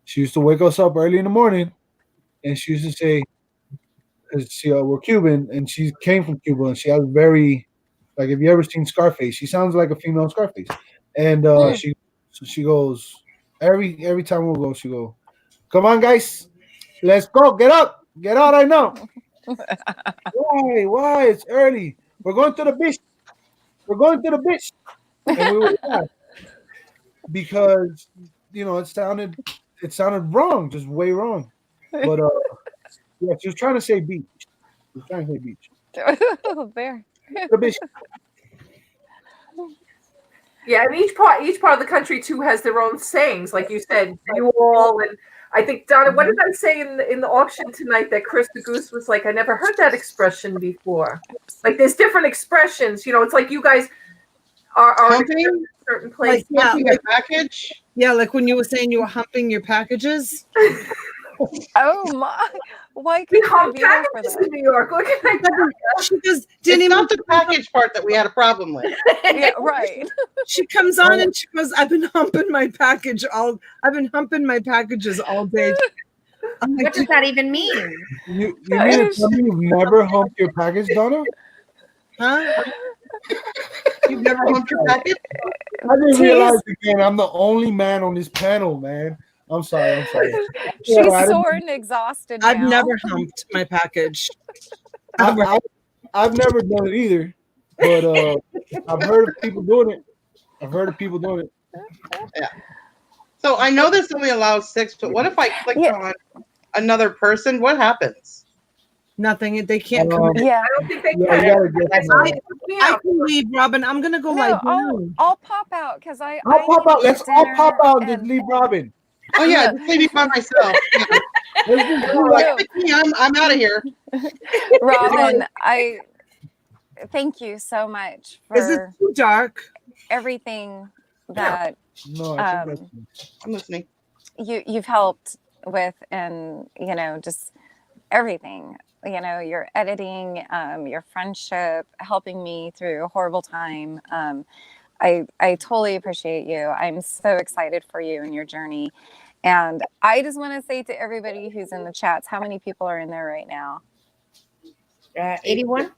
she used to wake us up early in the morning, and she used to say, "Because we're Cuban, and she came from Cuba, and she has very, like, if you ever seen Scarface, she sounds like a female Scarface." And she goes every time we'll go, she go, "Come on, guys, let's go, get up, get out right now." Why? It's early. We're going to the beach. We're going to the beach. And we were laugh because it sounded wrong, just way wrong. But yeah, she was trying to say beach. She was trying to say beach. Bear. The beach. Yeah, and each part of the country too has their own sayings, like you said, you all, and I think Donna, what did I say in the auction tonight that Chris the Goose was like, I never heard that expression before. Like there's different expressions, it's like you guys are in a certain place. Like, Humping a package? Yeah, like when you were saying you were humping your packages. Oh my! Why We couldn't I hump be there for packages that? in New York. Look at that. She just It's didn't even. not the package part that we had a problem with. Yeah, right. She comes on and she goes, "I've been humping my packages all day." I'm like, What does that even mean? You mean to tell me you've never humped your package, Donna? huh? You've never humped your package? I didn't realize again. I'm the only man on this panel, man. I'm sorry. She's Yeah, sore and exhausted I've now. never humped my package. I've never done it either, but I've heard of people doing it. Yeah. So I know this only allows 6, but what if I click on another person? What happens? Nothing. They can't come in. Yeah. I don't think they Yeah, can. you gotta get some, I can leave, Robin. I'm gonna go lie down. I'll pop out because I I'll pop need out. to Let's eat all dinner pop out and just and- leave Robin. Oh yeah, just leave me by myself. Yeah. Let's just do Like, like, pick me, I'm out of here. Robin, I thank you so much Is it for too dark? everything that no, I think I'm listening. you've helped with, and just everything. Your editing, your friendship, helping me through a horrible time. I totally appreciate you. I'm so excited for you and your journey. And I just want to say to everybody who's in the chats, how many people are in there right now? 81.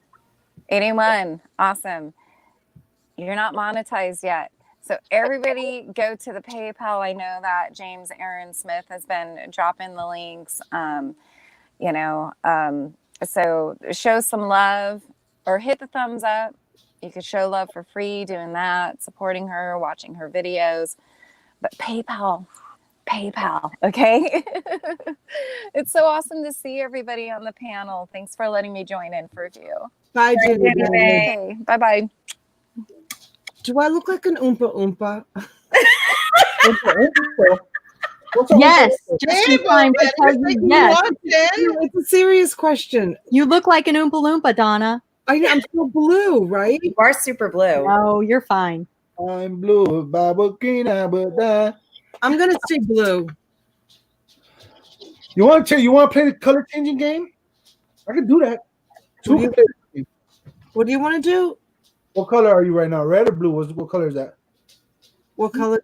81. Awesome. You're not monetized yet. So everybody go to the PayPal. I know that James Aaron Smith has been dropping the links. So show some love or hit the thumbs up. You could show love for free doing that, supporting her, watching her videos. But PayPal, okay? It's so awesome to see everybody on the panel. Thanks for letting me join in for a few. Bye, Jenny. Okay. Bye bye. Do I look like an Oompa Oompa? Yes, just Hey, in time to tell you yes. watching? It's a serious question. You look like an Oompa Loompa, Donna. I'm so blue, right? You are super blue. No, you're fine. I'm blue, Baba Green, but I'm gonna stay blue. you want to play the color changing game? I can do that. What do you want to do? What color are you right now? Red or blue? What color is that? What color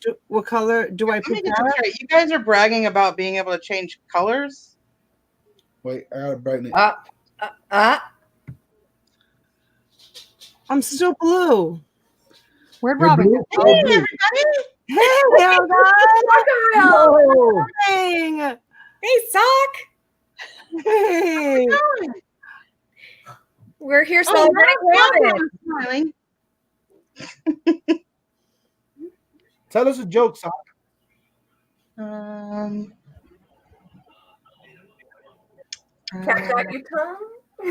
do I Let me put get that? this straight. You guys are bragging about being able to change colors. Wait, I gotta brighten it. I'm still blue. Where'd You're Robin blue? go? Oh, blue. Hey, Argyle. Oh. Dang. Hey, Sock. Hey. We're here Oh, celebrating Robin. Smiling. Tell us a joke, Sock. Cat got your tongue?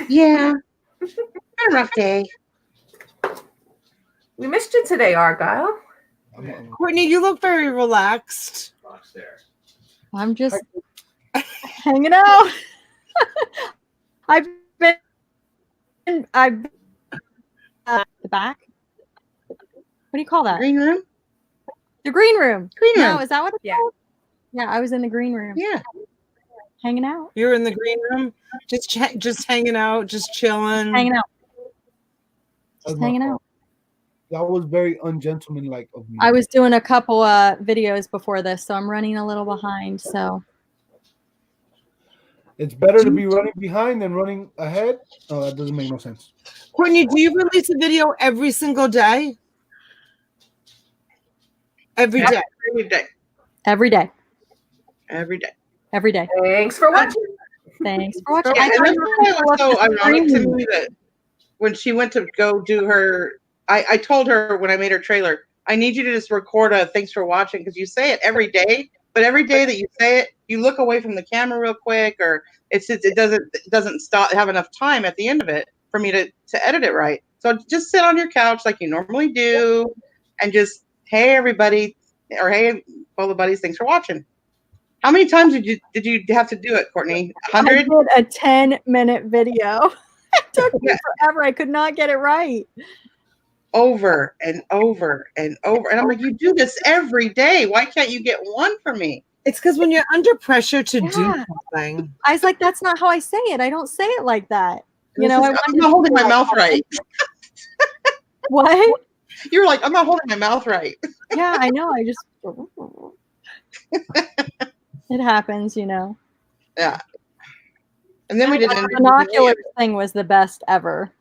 Yeah. Been a rough day. We missed you today, Argyle. Courtney, you look very relaxed. I'm just hanging out. I've been the back. What do you call that? Green room? The green room. Green room. No, is that what it's Yeah. called? Yeah, I was in the green room. Yeah. Hanging out. You're in the green room, just hanging out, just chilling. Hanging out. That's Just my hanging fault. out. That was very ungentlemanlike of me. I was doing a couple videos before this, so I'm running a little behind. So It's better to be running behind than running ahead. Oh, that doesn't make no sense. Courtney, do you release a video every single day? Every day. Every day. every day. Every day. Every day. Thanks for watching. Thanks for watching. Yeah, I and thought that's you were why it gonna was so look at the ironic to screen. me that when she went to go do her, I told her when I made her trailer, I need you to just record a thanks for watching because you say it every day, but every day that you say it, you look away from the camera real quick, or it doesn't stop have enough time at the end of it for me to edit it right. So just sit on your couch like you normally do, and just hey everybody, or hey Bola buddies, thanks for watching. How many times did you have to do it, Courtney? I 100? did a 10-minute video. It took me forever. I could not get it right. Over and over and over. And I'm like, you do this every day. Why can't you get one for me? It's because when you're under pressure to do Yeah. something. I was like, that's not how I say it. I don't say it like that. You know, I I'm wanted not to holding be my like, mouth right. What? You were like, I'm not holding my mouth right. Yeah, I know. I just it happens, you know. Yeah. And then we did The an binoculars thing was the best ever.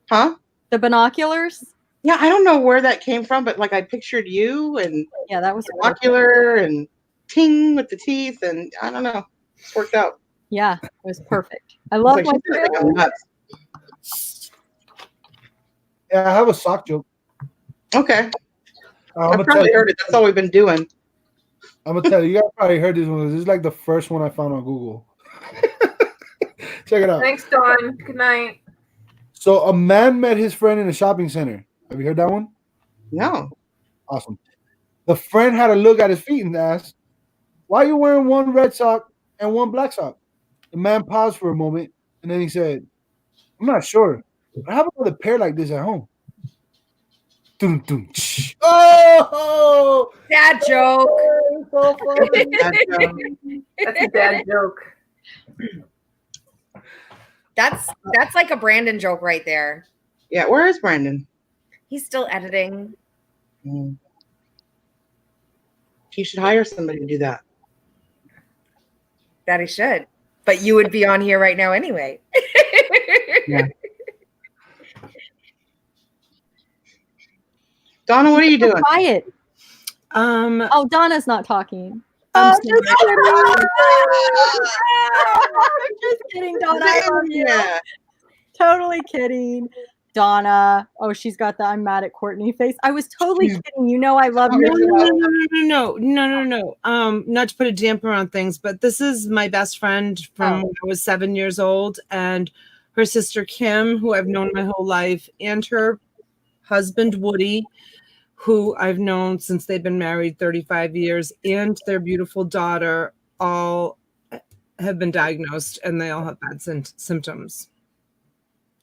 Huh? The binoculars? Yeah, I don't know where that came from, but like I pictured you and Yeah, that was good. binocular and ting with the teeth, and I don't know. It's worked out. Yeah, it was perfect. I It's love like, my she's gonna think I'm nuts. Yeah, I have a sock joke. Okay. I'm I've gonna tell probably you. heard it. That's all we've been doing. I'm gonna tell you. You guys probably heard this one. This is like the first one I found on Google. Check it out. Thanks, Dawn. Good night. So a man met his friend in a shopping center. Have you heard that one? No. Awesome. The friend had a look at his feet and asked, "Why are you wearing one red sock and one black sock?" The man paused for a moment and then he said, "I'm not sure. I have another pair like this at home." Dun, dun, tsh. Oh, Dad joke. so funny. That's a dad joke. That's like a Brandon joke right there. Yeah, where is Brandon? He's still editing. You should hire somebody to do that. That he should. But you would be on here right now anyway. Yeah. Donna, what are you doing? Quiet. Um, Oh, Donna's not talking. I'm Oh, just kidding. I'm just kidding, Donna. I love you. Yeah. Totally kidding. Donna. Oh, she's got the I'm mad at Courtney face. I was totally kidding. You know I love your show. No. Not to put a damper on things, but this is my best friend from when I was 7 years old, and her sister Kim, who I've known my whole life, and her husband Woody, who I've known since they've been married 35 years, and their beautiful daughter all have been diagnosed, and they all have bad symptoms.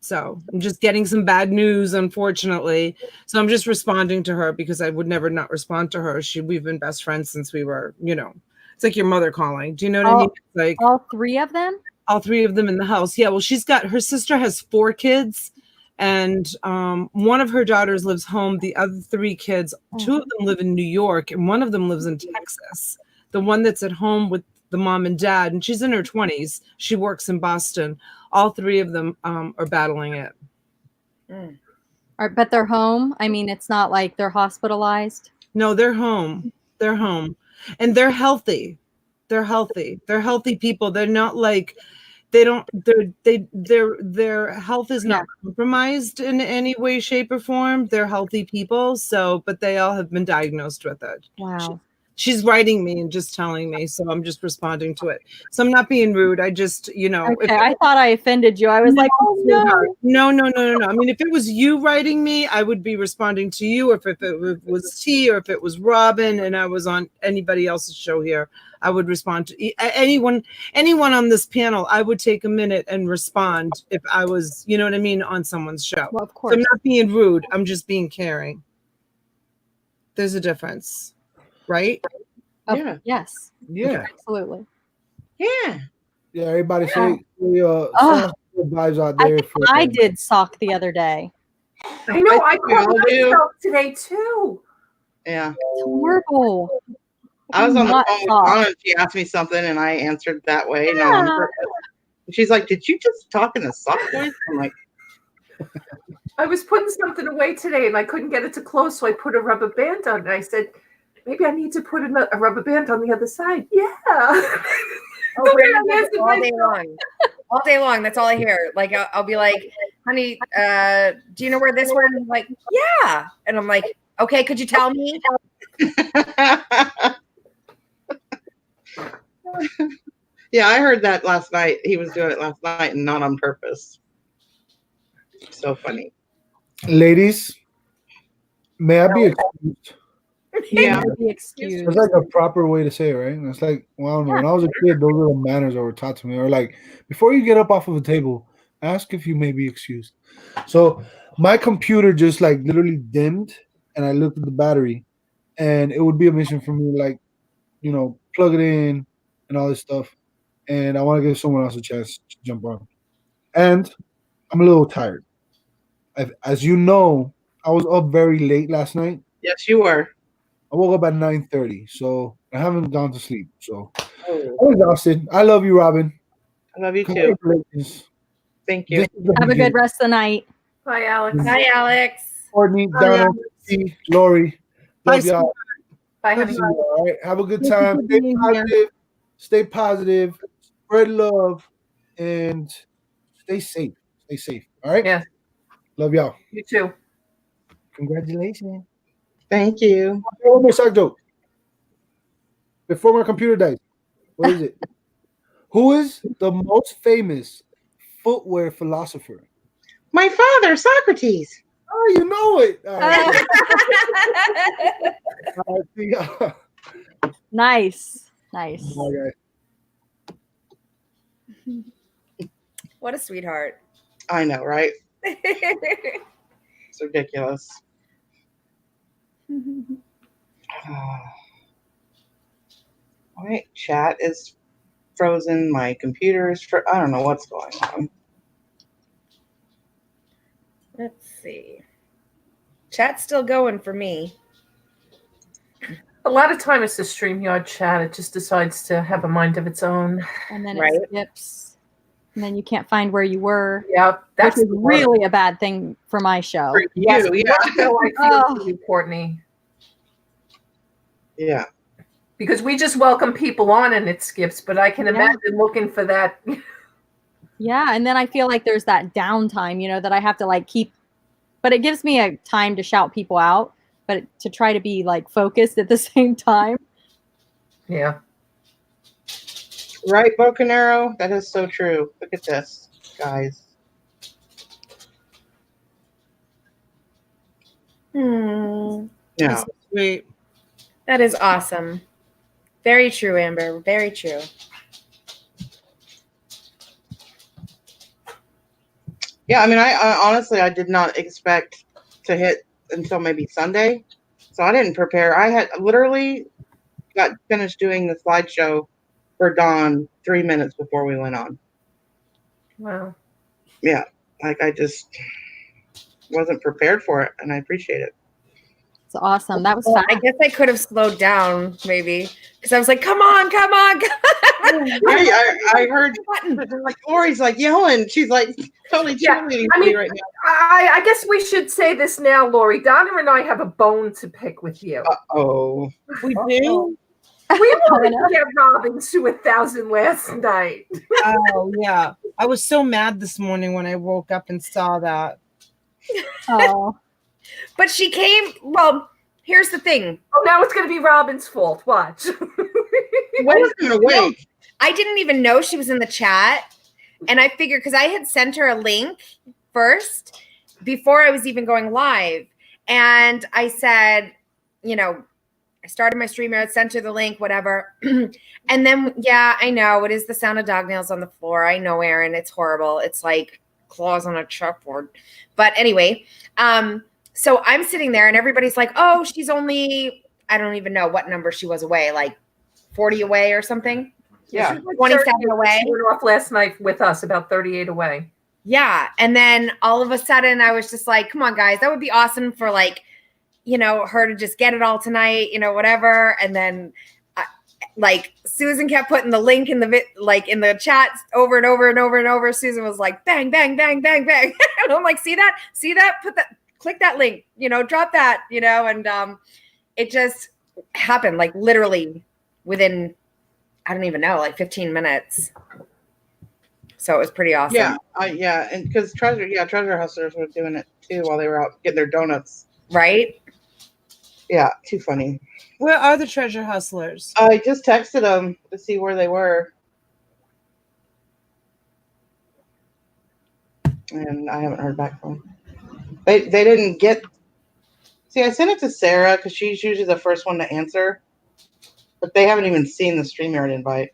So I'm just getting some bad news, unfortunately. So I'm just responding to her because I would never not respond to her. We've been best friends since we were, it's like your mother calling. Do you know what I mean? It's like all three of them? All three of them in the house. Yeah. Well, her sister has 4 kids, and one of her daughters lives home. The other 3 kids, 2 of them live in New York, and one of them lives in Texas. The one that's at home with the mom and dad, and she's in her 20s. She works in Boston. All 3 of them are battling it. But they're home. I mean, it's not like they're hospitalized. No, they're home. They're home, and they're healthy. They're healthy. They're healthy people. They're not like their health is not compromised in any way, shape, or form. They're healthy people. So, but they all have been diagnosed with it. Wow. She's writing me and just telling me, so I'm just responding to it. So I'm not being rude. I just, Okay, I thought I offended you. I was like, oh no. I mean, if it was you writing me, I would be responding to you. If it was T, or if it was Robin, and I was on anybody else's show here, I would respond to anyone on this panel. I would take a minute and respond if I was, you know what I mean, on someone's show. Well, of course. So I'm not being rude. I'm just being caring. There's a difference. Right? Yeah. Yes. Yeah. Absolutely. Yeah. Yeah. Everybody say vibes out there. I did sock the other day. I know. I caught myself today too. Yeah. It's horrible. I was on the phone with Donna, and she asked me something, and I answered that way. No, she's like, "Did you just talk in a soft voice?" I'm like, I was putting something away today, and I couldn't get it to close, so I put a rubber band on it. I said, maybe I need to put a rubber band on the other side. Yeah. All day long. All day long. That's all I hear. Like, I'll be like, honey, do you know where this one is? Like, yeah. And I'm like, okay, could you tell me? Yeah, I heard that last night. He was doing it last night and not on purpose. So funny. Ladies, may I be excused? Yeah. Be excused. That's like a proper way to say it, right? It's like, well, I don't know. When I was a kid, those were the manners that were taught to me. Or like, before you get up off of a table, ask if you may be excused. So my computer just like literally dimmed, and I looked at the battery, and it would be a mission for me, like, plug it in and all this stuff. And I want to give someone else a chance to jump on. And I'm a little tired. As you know, I was up very late last night. Yes, you were. I woke up at 9:30, so I haven't gone to sleep. So I'm exhausted. I love you, Robin. I love you too. Thank you. Have a good rest of the night. Bye, Alex. Hi, Alex. Courtney, Donna, Lori. Love Bye, y'all. Bye, honey. All right. Have a good time. Stay positive. Stay positive. Spread love. And stay safe. Stay safe. All right? Yeah. Love y'all. You too. Congratulations. Thank you. One more side joke. Before my computer dies. What is it? Who is the most famous footwear philosopher? My father, Socrates. Oh, you know it. All right. Nice. All right. What a sweetheart. I know, right? It's ridiculous. All right, chat is frozen. My computer is I don't know what's going on. Let's see. Chat's still going for me. A lot of time it's the StreamYard chat. It just decides to have a mind of its own. And then Right. it skips. And then you can't find where you were. Yeah, that's which is really a bad thing for my show. For you, Yes, yeah. so I feel for you, Courtney. Yeah. Because we just welcome people on and it skips, but I can imagine looking for that. Yeah, and then I feel like there's that downtime, that I have to like keep, but it gives me a time to shout people out, but to try to be like focused at the same time. Yeah. Right, Bocanero? That is so true. Look at this, guys. Hmm. Yeah. That's so sweet. That is awesome. Very true, Amber. Very true. Yeah, I mean, I honestly, I did not expect to hit until maybe Sunday. So I didn't prepare. I had literally got finished doing the slideshow for Dawn 3 minutes before we went on. Wow. Yeah, like I just wasn't prepared for it, and I appreciate it. It's awesome. That was Well, fast. I guess I could have slowed down maybe because I was like, come on, come on. I heard like Lori's like yelling. She's like totally Yeah, cheerleading I for me mean, right now. I guess we should say this now, Lori. Donna and I have a bone to pick with you. Oh, We do? We wanted to get Robin to 1,000 last night. Oh, yeah. I was so mad this morning when I woke up and saw that. Oh, But she came. Well, here's the thing. Oh, now it's going to be Robin's fault. Watch. I wasn't awake. I didn't even know she was in the chat. And I figured because I had sent her a link first before I was even going live. And I said, you know, I started my stream, I sent her the link, whatever. And then, yeah, I know it is the sound of dog nails on the floor. I know, Erin, it's horrible. It's like claws on a chalkboard. But anyway, so I'm sitting there and everybody's like, oh, she's only, I don't even know what number she was away, like 40 away or something. Yeah, 27 away. She went off last night with us, about 38 away. Yeah. And then all of a sudden I was just like, come on, guys, that would be awesome for like, you know, her to just get it all tonight, you know, whatever. And then like Susan kept putting the link in the in the chat over and over and over and over. Susan was like, bang, bang, bang, bang, bang. And I'm like, see that, put that, click that link, you know, drop that, you know, and it just happened like literally within, I don't even know, like 15 minutes. So it was pretty awesome. Yeah, and because Treasure Hustlers were doing it too while they were out getting their donuts. Right? Yeah, too funny. Where are the treasure hustlers? I just texted them to see where they were, and I haven't heard back from them. They didn't get. See, I sent it to Sarah because she's usually the first one to answer, but they haven't even seen the StreamYard invite.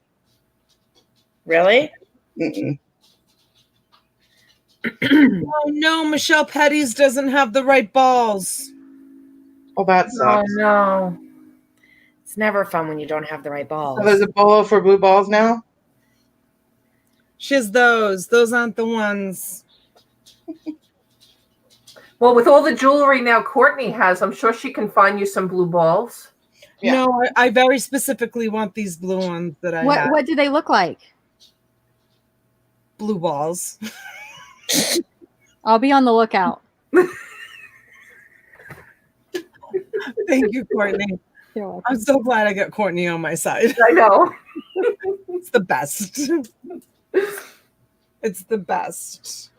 Really? Mm-mm. Oh no, Michelle Petty's doesn't have the right balls. Oh, that Oh, sucks. no. It's never fun when you don't have the right balls. So there's a bolo for blue balls now? She has those. Those aren't the ones. Well, with all the jewelry now Courtney has, I'm sure she can find you some blue balls. Yeah. No, I very specifically want these blue ones that I have. what do they look like? Blue balls. I'll be on the lookout. Thank you, Courtney. You're welcome. I'm so glad I got Courtney on my side. I know. It's the best. It's the best.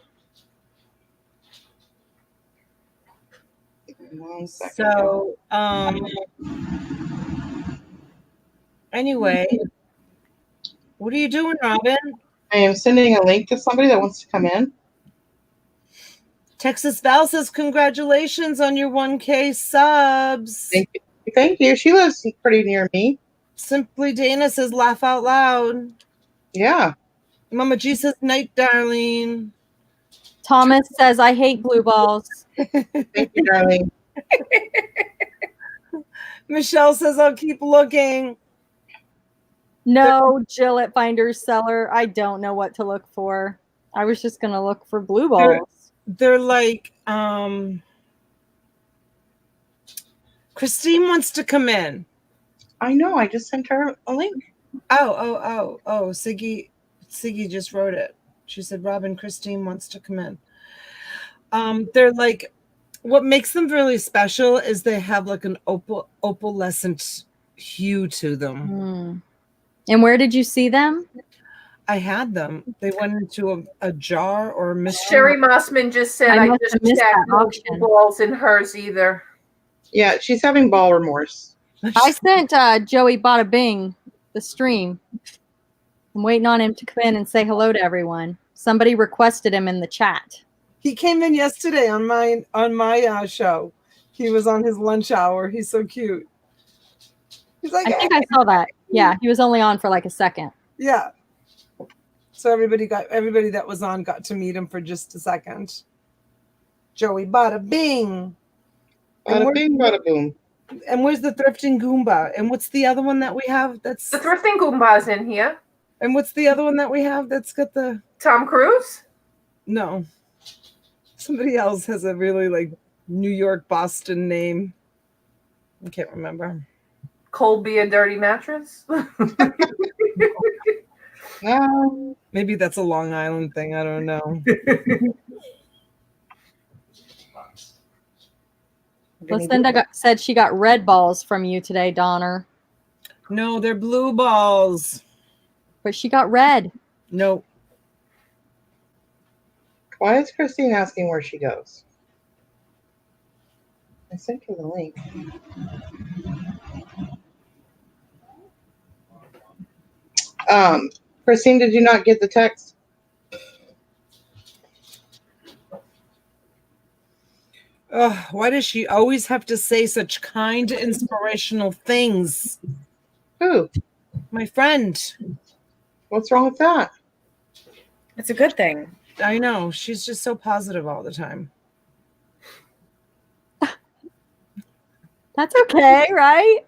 1 second. So, anyway, what are you doing, Robin? I am sending a link to somebody that wants to come in. Texas Val says, congratulations on your 1K subs. Thank you. Thank you. She lives pretty near me. Simply Dana says, laugh out loud. Yeah. Mama G says, night, darling. Thomas says, I hate blue balls. Thank you, darling. Michelle says, I'll keep looking. No, Jill at Finder's Cellar. I don't know what to look for. I was just going to look for blue balls. They're like, Christine wants to come in. I know. I just sent her a link. Oh. Siggy just wrote it. She said, Robin, Christine wants to come in. They're like, what makes them really special is they have like an opalescent hue to them. And where did you see them? I had them. They went into a jar or a mystery. Sherry Mossman just said, I I must just have missed checked. that No auction. blue balls in hers either. Yeah, she's having ball remorse. I sent Joey Bada Bing the stream. I'm waiting on him to come in and say hello to everyone. Somebody requested him in the chat. He came in yesterday on my show. He was on his lunch hour. He's so cute. He's like, I think I saw that. Yeah, he was only on for like a second. yeah. So everybody that was on got to meet him for just a second. Joey, bada bing. Bada bing, bada boom. And where's the thrifting Goomba? And what's the other one that we have? That's The thrifting Goomba's in here. And what's the other one that we have that's got the Tom Cruise? No. Somebody else has a really like New York, Boston name. I can't remember. Cold beer, dirty mattress? No. Maybe that's a Long Island thing. I don't know. Lucinda said she got red balls from you today, Donner. No, they're blue balls. But she got red. Nope. Why is Christine asking where she goes? I sent her the link. Christine, did you not get the text? Why does she always have to say such kind, inspirational things? Who? My friend. What's wrong with that? It's a good thing. I know. She's just so positive all the time. That's okay, right?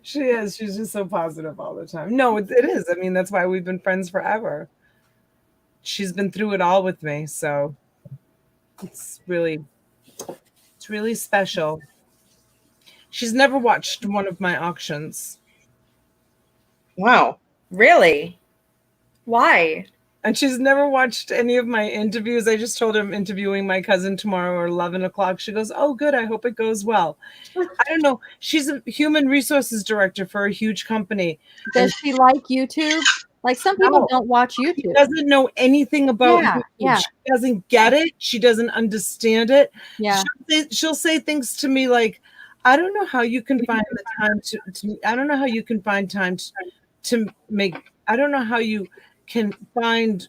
She is. She's just so positive all the time. No, it is. I mean, that's why we've been friends forever. She's been through it all with me, so it's really special. She's never watched one of my auctions. Wow. Really? Why? And she's never watched any of my interviews. I just told her I'm interviewing my cousin tomorrow at 11 o'clock. She goes, oh, good. I hope it goes well. I don't know. She's a human resources director for a huge company. Does she like YouTube? Like some people don't watch YouTube. She doesn't know anything about YouTube. Yeah. She doesn't get it. She doesn't understand it. Yeah. She'll say things to me like, I don't know how you can find the time to I don't know how you can find time to make, I don't know how you can find,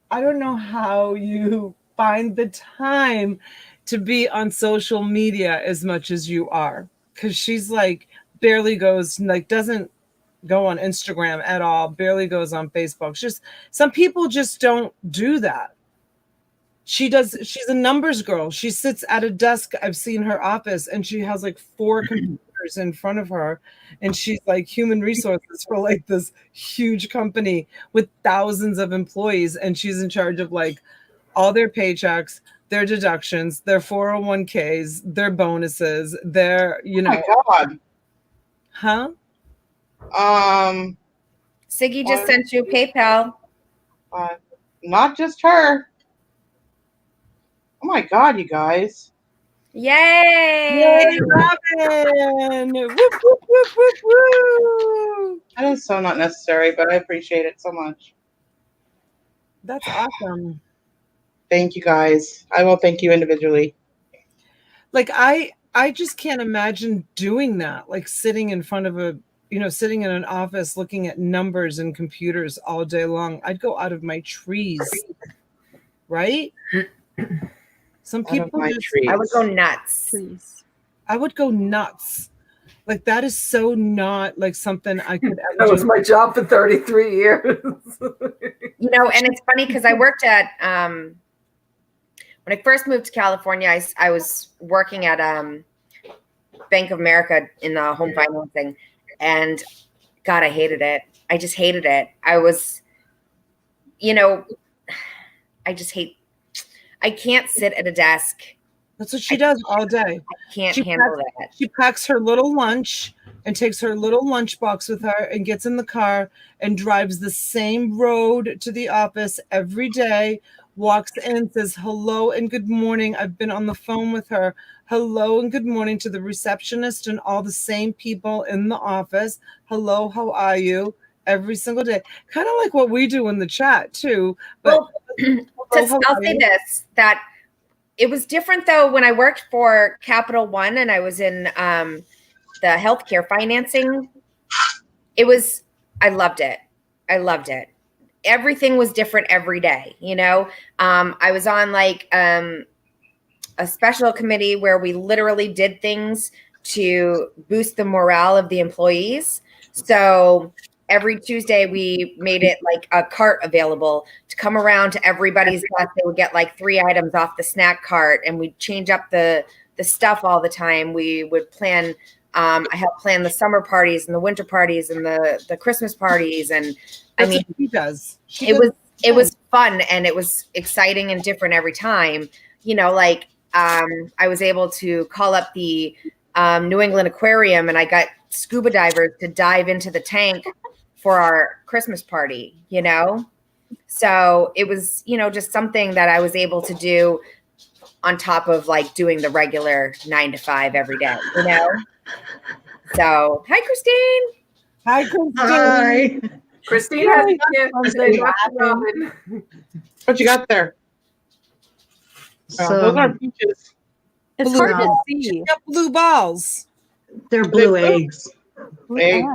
I don't know how you find the time to be on social media as much as you are. Because she's like, barely goes, like doesn't go on Instagram at all, barely goes on Facebook. Just some people just don't do that. She's a numbers girl. She sits at a desk. I've seen her office and she has like 4 computers in front of her. And she's like human resources for like this huge company with thousands of employees. And she's in charge of like all their paychecks, their deductions, their 401ks, their bonuses, their, you know. Oh my God. Huh? Siggy just sent you PayPal. Not just her. Oh my God, you guys. Yay! Robin! Whoop, whoop, whoop, whoop, whoop. That is so not necessary, but I appreciate it so much. That's awesome. Thank you guys. I will thank you individually. Like I just can't imagine doing that. Like sitting in front of sitting in an office looking at numbers and computers all day long. I'd go out of my trees. Right? Some people I would go nuts. Trees. I would go nuts. Like that is so not like something I could ever That was do. my job for 33 years. You know, and it's funny because I worked at when I first moved to California, I was working at Bank of America in the home financing, and God, I hated it. I just hated it. I was, I can't sit at a desk. That's what she does all day. I can't handle that. She packs her little lunch and takes her little lunchbox with her and gets in the car and drives the same road to the office every day, walks in, says hello and good morning. I've been on the phone with her. Hello and good morning to the receptionist and all the same people in the office. Hello, how are you? Every single day. Kind of like what we do in the chat too. But I'll say this, that it was different though when I worked for Capital One and I was in the healthcare financing. I loved it. I loved it. Everything was different every day, you know. I was on like a special committee where we literally did things to boost the morale of the employees. So every Tuesday we made it like a cart available to come around to everybody's desk. They would get like 3 items off the snack cart, and we'd change up the stuff all the time. We would plan. I helped plan the summer parties and the winter parties and the Christmas parties, and I mean, she does. It was fun, and it was exciting and different every time. You know, like I was able to call up the New England Aquarium, and I got scuba divers to dive into the tank for our Christmas party, you know? So it was, you know, just something that I was able to do on top of like doing the regular 9 to 5 every day, you know? So, hi, Christine. Hi, Christine. Hi. Christine has a gift. What you got there? Those are peaches. It's Blue hard to balls. see. She got blue balls. They're blue eggs. Egg.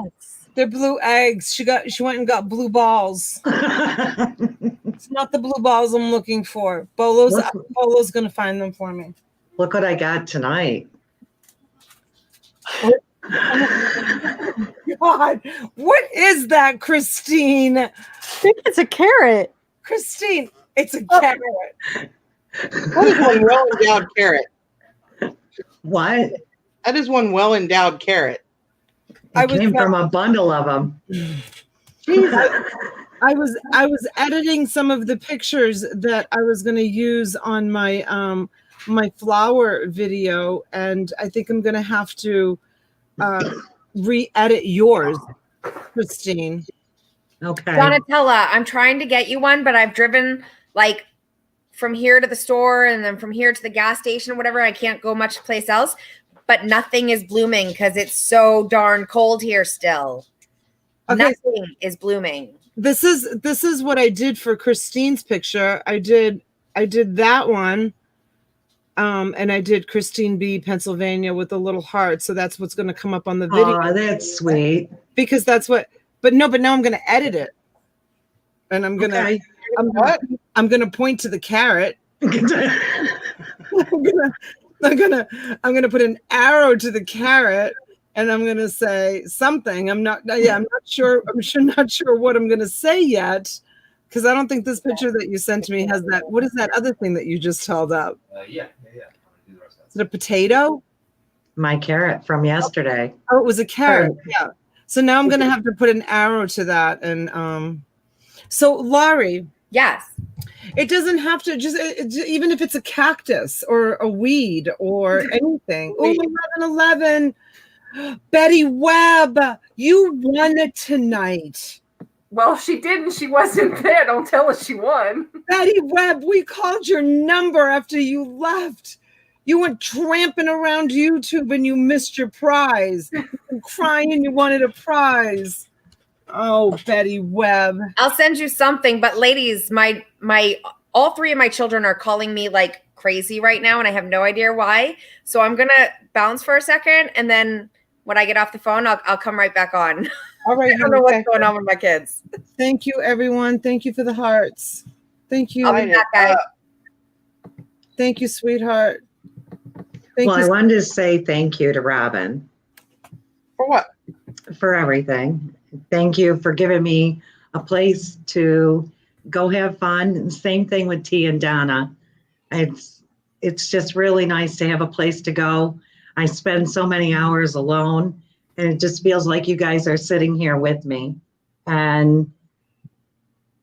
They're blue eggs. She went and got blue balls. It's not the blue balls I'm looking for. Bolo's gonna find them for me. Look what I got tonight. God, what is that, Christine? I think it's a carrot. Christine, it's a carrot. That is one well endowed carrot. What? That is one well endowed carrot. It came from a bundle of them. I was editing some of the pictures that I was going to use on my my flower video, and I think I'm going to have to re-edit yours, Christine. Okay. Donatella, I'm trying to get you one, but I've driven like from here to the store and then from here to the gas station or whatever. I can't go much place else, but nothing is blooming because it's so darn cold here still. Okay. Nothing is blooming. This is what I did for Christine's picture. I did that one. And I did Christine B, Pennsylvania with a little heart. So that's what's going to come up on the video. Oh, that's sweet. Because that's what, but now I'm going to edit it. And I'm going to, I'm going to point to the carrot. I'm going to put an arrow to the carrot, and I'm going to say something. I'm not sure what I'm going to say yet. Because I don't think this picture that you sent to me has that. What is that other thing that you just held up? Yeah. Is it a potato? My carrot from yesterday. Oh, it was a carrot. Yeah. So now I'm going to have to put an arrow to that. And so, Laurie. Yes. It doesn't have to even if it's a cactus or a weed or anything. Oh, 11:11. Betty Webb, you won it tonight. Well, if she didn't, she wasn't there. Don't tell us she won. Betty Webb, we called your number after you left. You went tramping around YouTube and you missed your prize. And crying you wanted a prize. Oh, Betty Webb. I'll send you something, but ladies, my all 3 of my children are calling me like crazy right now, and I have no idea why. So I'm gonna bounce for a second, and then when I get off the phone, I'll come right back on. All right. I don't know what's going on with my kids. Thank you, everyone. Thank you for the hearts. Thank you. I'll be back, guys. Thank you, sweetheart. Thank Well, you. I wanted to say thank you to Robin. For what? For everything. Thank you for giving me a place to go have fun. Same thing with T and Donna. It's just really nice to have a place to go. I spend so many hours alone, and it just feels like you guys are sitting here with me. And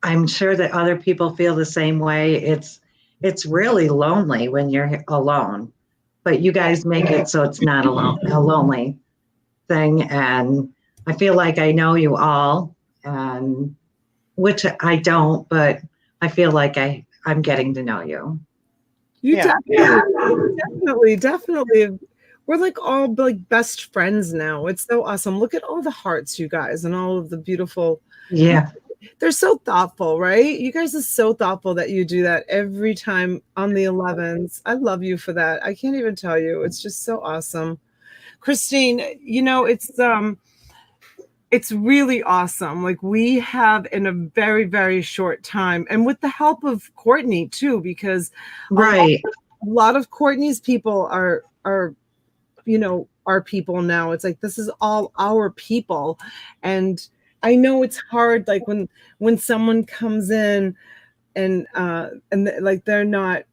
I'm sure that other people feel the same way. It's really lonely when you're alone, but you guys make it so it's not a lonely thing. And I feel like I know you all, and which I don't, but I feel like I'm getting to know you. You definitely. We're like all like best friends now. It's so awesome. Look at all the hearts, you guys, and all of the beautiful. Yeah. They're so thoughtful, right? You guys are so thoughtful that you do that every time on the 11s. I love you for that. I can't even tell you. It's just so awesome. Christine, you know, it's really awesome. Like we have in a very, very short time, and with the help of Courtney too, because right. lot of Courtney's people are our people now. It's like, this is all our people. And I know it's hard, like when someone comes in and like they're not,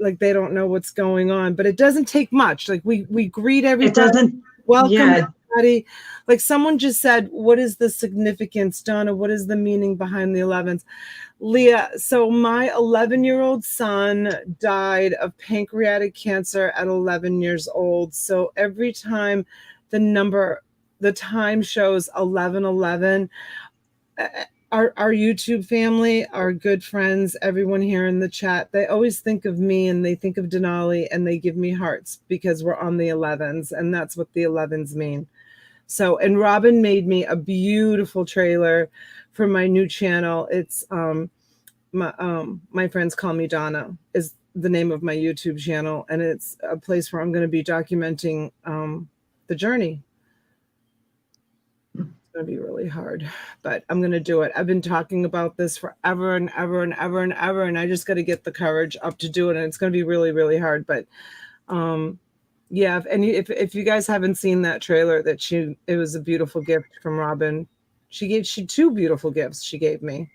like they don't know what's going on, but it doesn't take much. Like we greet everybody. It doesn't. Welcome Yeah. everybody. Like someone just said, what is the significance, Donna? What is the meaning behind the 11s? Leah, so my 11-year-old son died of pancreatic cancer at 11 years old. So every time the time shows 11:11, our YouTube family, our good friends, everyone here in the chat, they always think of me and they think of Denali and they give me hearts because we're on the 11s, and that's what the 11s mean. So, and Robin made me a beautiful trailer for my new channel. It's my friends call me Donna is the name of my YouTube channel, and it's a place where I'm going to be documenting the journey. It's going to be really hard, but I'm going to do it. I've been talking about this forever and ever and ever and ever, and I just got to get the courage up to do it, and it's going to be really, really hard. But yeah, if you guys haven't seen that trailer, it was a beautiful gift from Robin. She 2 beautiful gifts she gave me.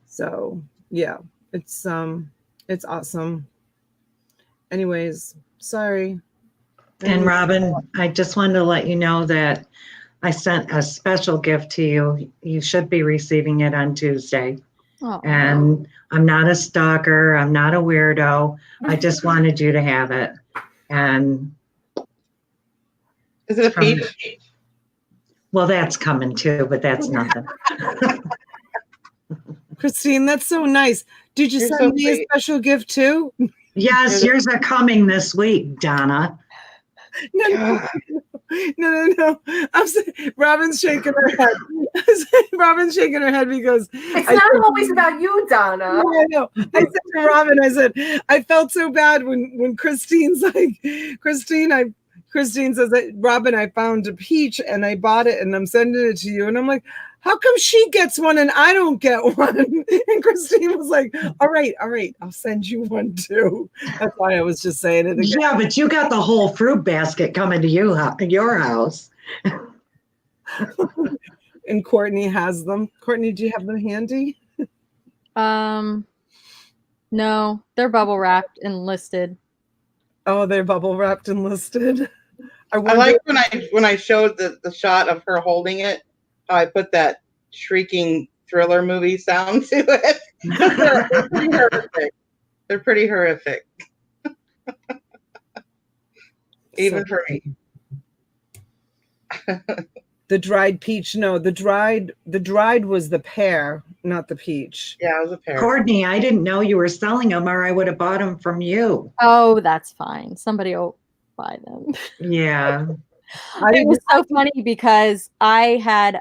So yeah, it's awesome. Anyways, sorry. And Robin, I just wanted to let you know that I sent a special gift to you. You should be receiving it on Tuesday. Oh. And I'm not a stalker. I'm not a weirdo. I just wanted you to have it. And is it a peach? Well, that's coming too, but that's nothing. Christine, that's so nice. Did you send me a special gift too? Yes, yours are coming this week, Donna. No. I'm saying, Robin's shaking her head. Robin's shaking her head because it's not always about you, Donna. I know. I said to Robin, I felt so bad when Christine's like, Christine says, Robin, I found a peach and I bought it and I'm sending it to you. And I'm like, how come she gets one and I don't get one? And Christine was like, all right, I'll send you one too. That's why I was just saying it again. Yeah, but you got the whole fruit basket coming to your house. And Courtney has them. Courtney, do you have them handy? No, they're bubble wrapped and listed. Oh, they're bubble wrapped and listed. I like when I showed the shot of her holding it, how I put that shrieking thriller movie sound to it. They're pretty horrific. They're pretty horrific. Even for me. The dried peach. No, the dried was the pear, not the peach. Yeah, it was a pear. Courtney, I didn't know you were selling them, or I would have bought them from you. Oh, that's fine. Somebody will buy them. Yeah. It was so funny because I had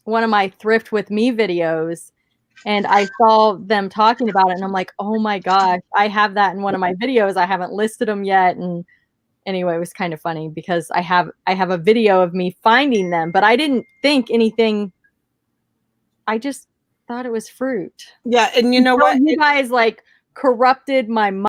one of my Thrift With Me videos and I saw them talking about it and I'm like, oh my gosh, I have that in one of my videos. I haven't listed them yet. And anyway, it was kind of funny because I have a video of me finding them, but I didn't think anything. I just thought it was fruit. Yeah. And you know what? You guys like corrupted my mind.